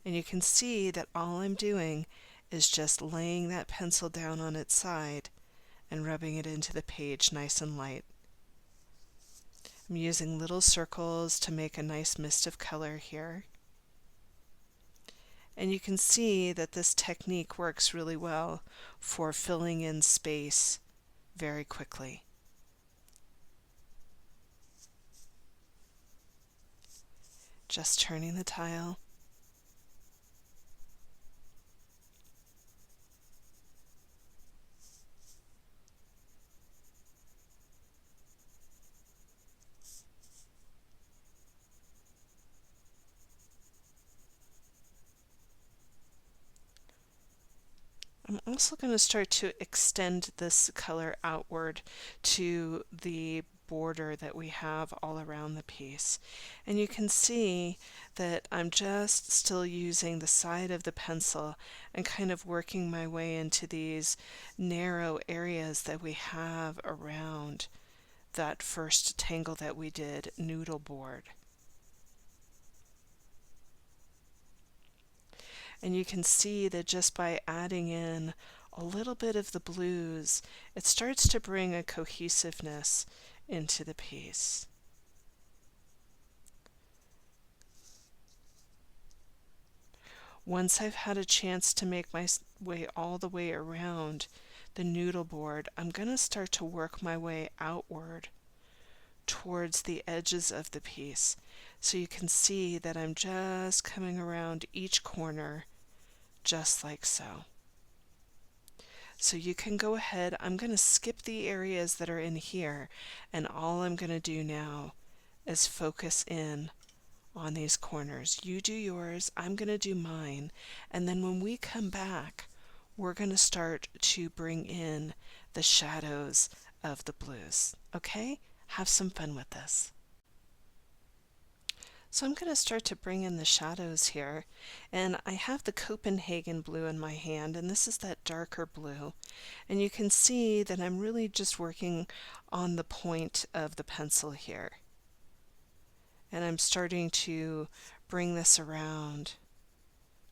And you can see that all I'm doing is just laying that pencil down on its side and rubbing it into the page nice and light. I'm using little circles to make a nice mist of color here. And you can see that this technique works really well for filling in space very quickly. Just turning the tile. I'm also going to start to extend this color outward to the border that we have all around the piece. And you can see that I'm just still using the side of the pencil and kind of working my way into these narrow areas that we have around that first tangle that we did, noodle board. And you can see that just by adding in a little bit of the blues, it starts to bring a cohesiveness into the piece. Once I've had a chance to make my way all the way around the noodle board, I'm going to start to work my way outward towards the edges of the piece. So you can see that I'm just coming around each corner just like so. So you can go ahead, I'm going to skip the areas that are in here, and all I'm going to do now is focus in on these corners. You do yours, I'm going to do mine, and then when we come back, we're going to start to bring in the shadows of the blues. Okay? Have some fun with this. So I'm going to start to bring in the shadows here, and I have the Copenhagen blue in my hand, and this is that darker blue, and you can see that I'm really just working on the point of the pencil here, and I'm starting to bring this around,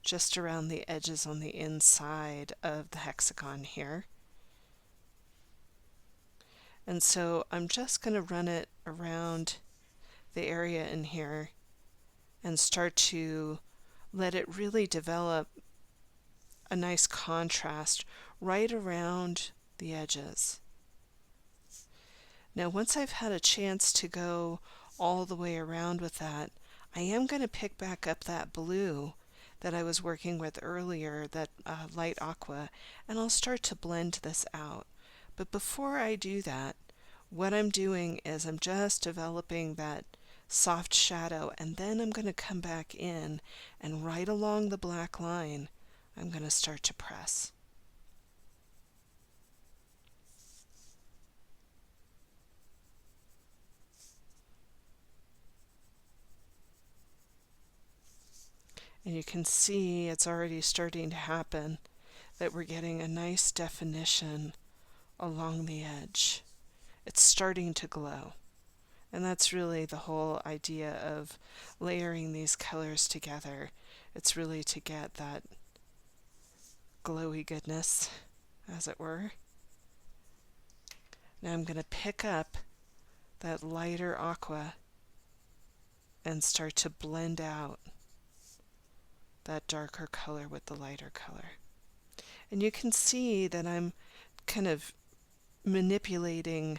just around the edges on the inside of the hexagon here. And so I'm just going to run it around the area in here and start to let it really develop a nice contrast right around the edges. Now, once I've had a chance to go all the way around with that, I am going to pick back up that blue that I was working with earlier, that light aqua, and I'll start to blend this out. But before I do that, what I'm doing is I'm just developing that soft shadow, and then I'm going to come back in, and right along the black line I'm going to start to press. And you can see it's already starting to happen, that we're getting a nice definition along the edge. It's starting to glow. And that's really the whole idea of layering these colors together. It's really to get that glowy goodness, as it were. Now I'm going to pick up that lighter aqua and start to blend out that darker color with the lighter color. And you can see that I'm kind of manipulating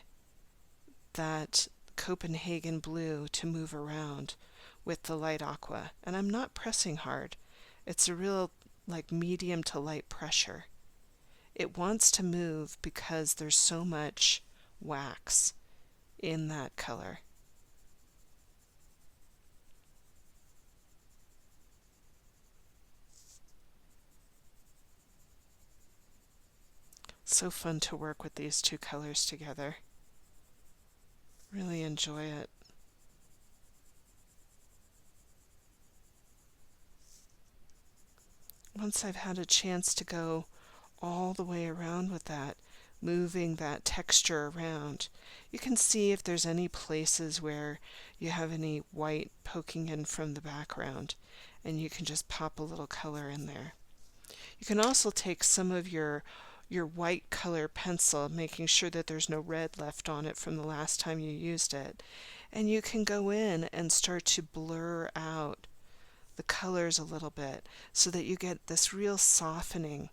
that Copenhagen blue to move around with the light aqua, and I'm not pressing hard. It's a real like medium to light pressure. It wants to move because there's so much wax in that color. So fun to work with these two colors together. Really enjoy it. once I've had a chance to go all the way around with that, moving that texture around, you can see if there's any places where you have any white poking in from the background, and you can just pop a little color in there. You can also take some of your white color pencil, making sure that there's no red left on it from the last time you used it, and you can go in and start to blur out the colors a little bit so that you get this real softening,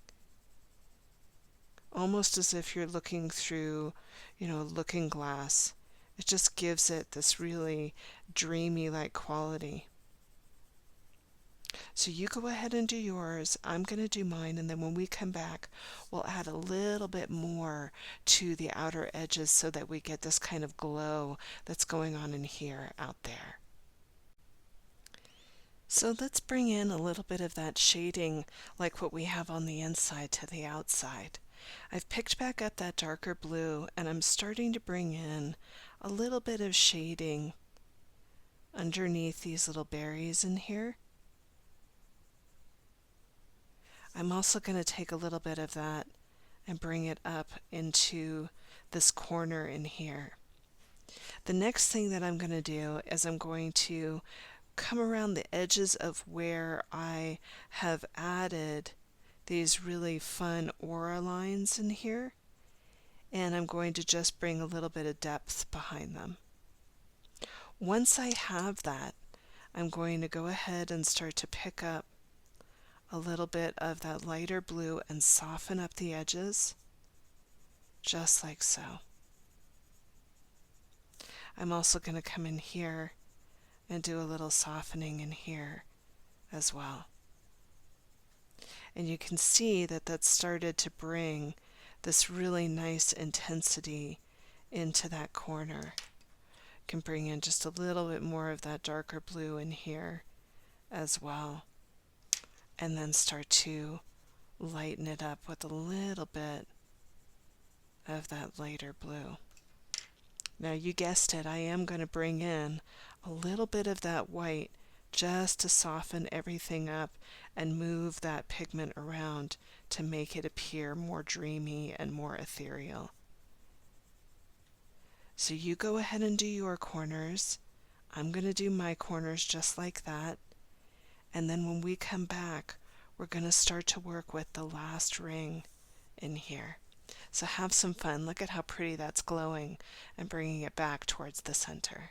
almost as if you're looking through, a looking glass. It just gives it this really dreamy like quality. So you go ahead and do yours. I'm going to do mine, and then when we come back, we'll add a little bit more to the outer edges so that we get this kind of glow that's going on in here out there. So let's bring in a little bit of that shading like what we have on the inside to the outside. I've picked back up that darker blue, and I'm starting to bring in a little bit of shading underneath these little berries in here. I'm also going to take a little bit of that and bring it up into this corner in here. The next thing that I'm going to do is I'm going to come around the edges of where I have added these really fun aura lines in here, and I'm going to just bring a little bit of depth behind them. Once I have that, I'm going to go ahead and start to pick up a little bit of that lighter blue and soften up the edges, just like so. I'm also going to come in here and do a little softening in here as well. And you can see that that's started to bring this really nice intensity into that corner. You can bring in just a little bit more of that darker blue in here as well, and then start to lighten it up with a little bit of that lighter blue. Now you guessed it, I am going to bring in a little bit of that white just to soften everything up and move that pigment around to make it appear more dreamy and more ethereal. So you go ahead and do your corners. I'm going to do my corners just like that. And then when we come back, we're going to start to work with the last ring in here. So have some fun. Look at how pretty that's glowing and bringing it back towards the center.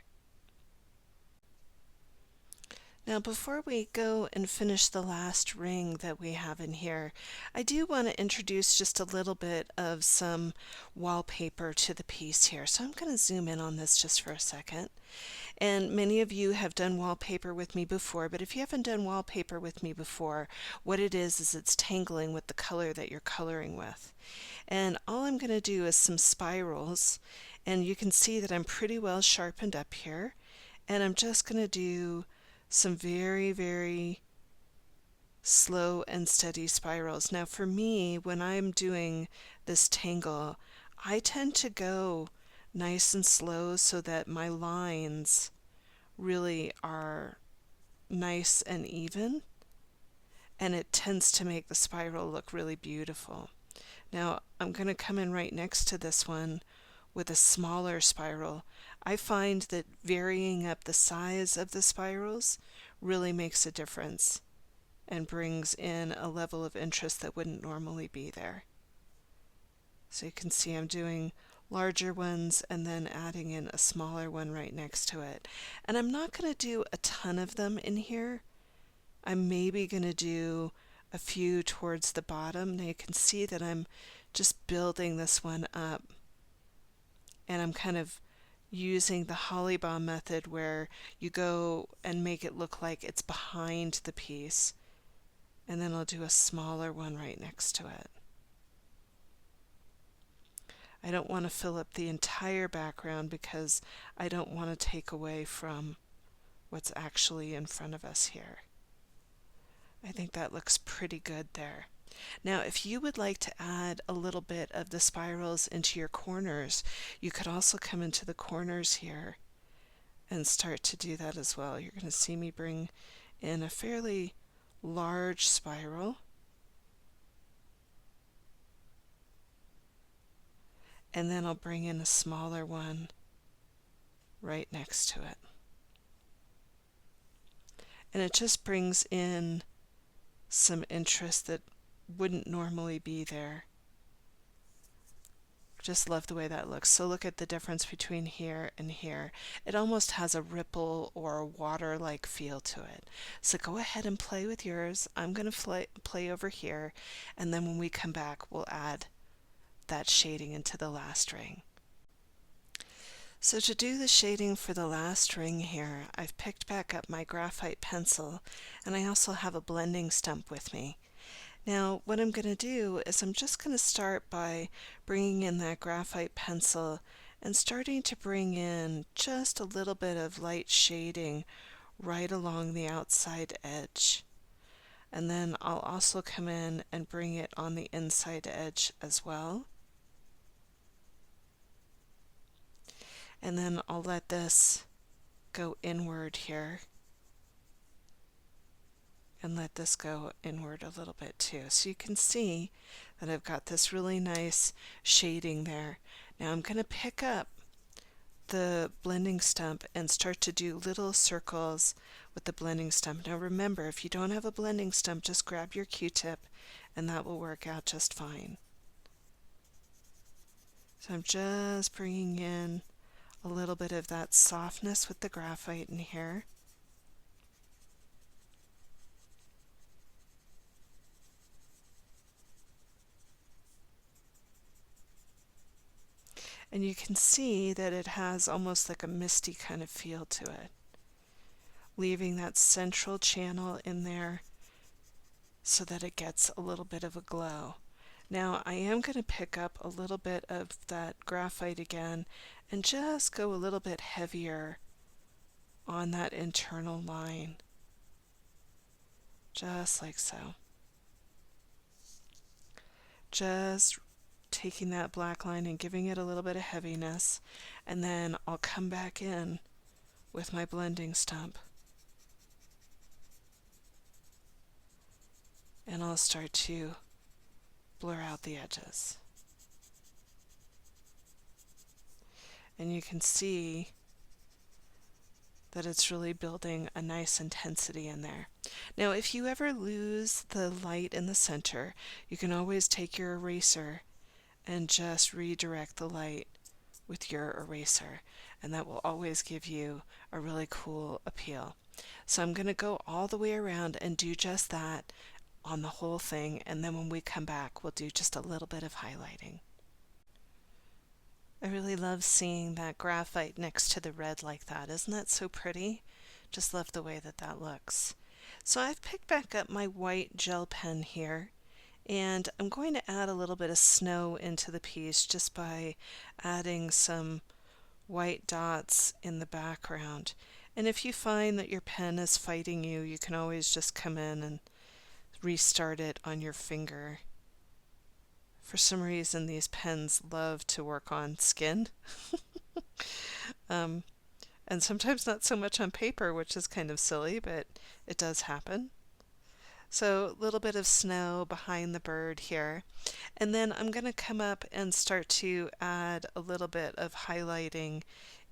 Now before we go and finish the last ring that we have in here, I do want to introduce just a little bit of some wallpaper to the piece here. So I'm going to zoom in on this just for a second. And many of you have done wallpaper with me before, but if you haven't done wallpaper with me before, what it is it's tangling with the color that you're coloring with. And all I'm going to do is some spirals, and you can see that I'm pretty well sharpened up here, and I'm just going to do some very, very slow and steady spirals. Now for me, when I'm doing this tangle, I tend to go nice and slow so that my lines really are nice and even, and it tends to make the spiral look really beautiful. Now I'm going to come in right next to this one with a smaller spiral. I find that varying up the size of the spirals really makes a difference and brings in a level of interest that wouldn't normally be there. So you can see I'm doing larger ones and then adding in a smaller one right next to it. And I'm not going to do a ton of them in here. I'm maybe going to do a few towards the bottom. Now you can see that I'm just building this one up, and I'm kind of using the holly bomb method where you go and make it look like it's behind the piece, and then I'll do a smaller one right next to it. I don't want to fill up the entire background because I don't want to take away from what's actually in front of us here. I think that looks pretty good there. Now, if you would like to add a little bit of the spirals into your corners, you could also come into the corners here and start to do that as well. You're going to see me bring in a fairly large spiral, and then I'll bring in a smaller one right next to it. And it just brings in some interest that wouldn't normally be there. Just love the way that looks. So look at the difference between here and here. It almost has a ripple or a water-like feel to it. So go ahead and play with yours. I'm going to play over here, and then when we come back, we'll add that shading into the last ring. So to do the shading for the last ring here, I've picked back up my graphite pencil, and I also have a blending stump with me. Now what I'm going to do is I'm just going to start by bringing in that graphite pencil and starting to bring in just a little bit of light shading right along the outside edge. And then I'll also come in and bring it on the inside edge as well. And then I'll let this go inward here. And let this go inward a little bit too. So you can see that I've got this really nice shading there. Now I'm going to pick up the blending stump and start to do little circles with the blending stump. Now remember, if you don't have a blending stump, just grab your Q-tip and that will work out just fine. So I'm just bringing in a little bit of that softness with the graphite in here. And you can see that it has almost like a misty kind of feel to it, leaving that central channel in there so that it gets a little bit of a glow. Now I am going to pick up a little bit of that graphite again and just go a little bit heavier on that internal line, just like so. Just taking that black line and giving it a little bit of heaviness, and then I'll come back in with my blending stump and I'll start to blur out the edges. And you can see that it's really building a nice intensity in there. Now if you ever lose the light in the center, you can always take your eraser and just redirect the light with your eraser, and that will always give you a really cool appeal. So I'm going to go all the way around and do just that on the whole thing, and then when we come back we'll do just a little bit of highlighting. I really love seeing that graphite next to the red like that. Isn't that so pretty? Just love the way that that looks. So I've picked back up my white gel pen here, and I'm going to add a little bit of snow into the piece just by adding some white dots in the background. And if you find that your pen is fighting you, you can always just come in and restart it on your finger. For some reason, these pens love to work on skin. And sometimes not so much on paper, which is kind of silly, but it does happen. So a little bit of snow behind the bird here. And then I'm going to come up and start to add a little bit of highlighting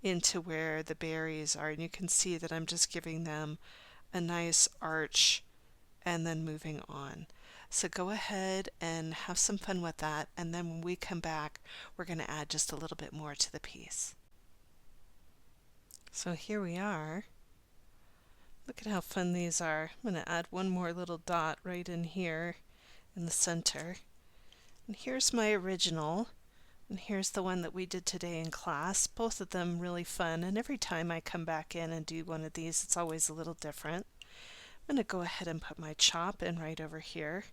into where the berries are. And you can see that I'm just giving them a nice arch and then moving on. So go ahead and have some fun with that. And then when we come back, we're going to add just a little bit more to the piece. So here we are. Look at how fun these are. I'm going to add one more little dot right in here in the center. And here's my original, and here's the one that we did today in class. Both of them really fun, and every time I come back in and do one of these, it's always a little different. I'm going to go ahead and put my chop in right over here.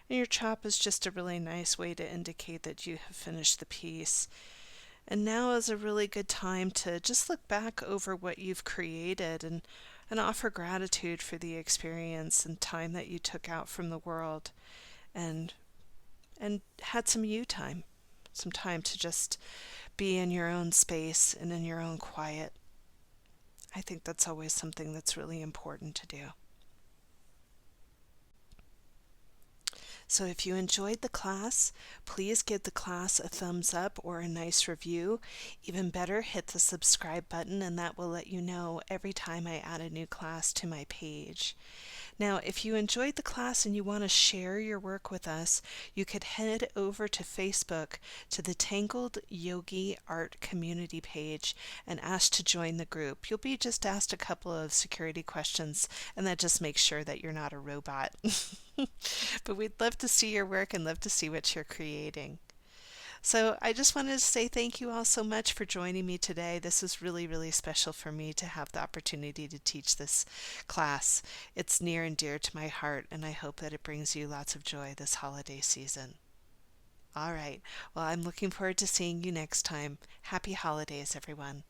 And your chop is just a really nice way to indicate that you have finished the piece. And now is a really good time to just look back over what you've created and offer gratitude for the experience and time that you took out from the world and had some you time, some time to just be in your own space and in your own quiet. I think that's always something that's really important to do. So if you enjoyed the class, please give the class a thumbs up or a nice review. Even better, hit the subscribe button and that will let you know every time I add a new class to my page. Now, if you enjoyed the class and you want to share your work with us, you could head over to Facebook to the Tangled Yogi Art Community page and ask to join the group. You'll be just asked a couple of security questions, and that just makes sure that you're not a robot. But we'd love to see your work and love to see what you're creating. So I just wanted to say thank you all so much for joining me today. This is really, really special for me to have the opportunity to teach this class. It's near and dear to my heart, and I hope that it brings you lots of joy this holiday season. All right. Well, I'm looking forward to seeing you next time. Happy holidays, everyone.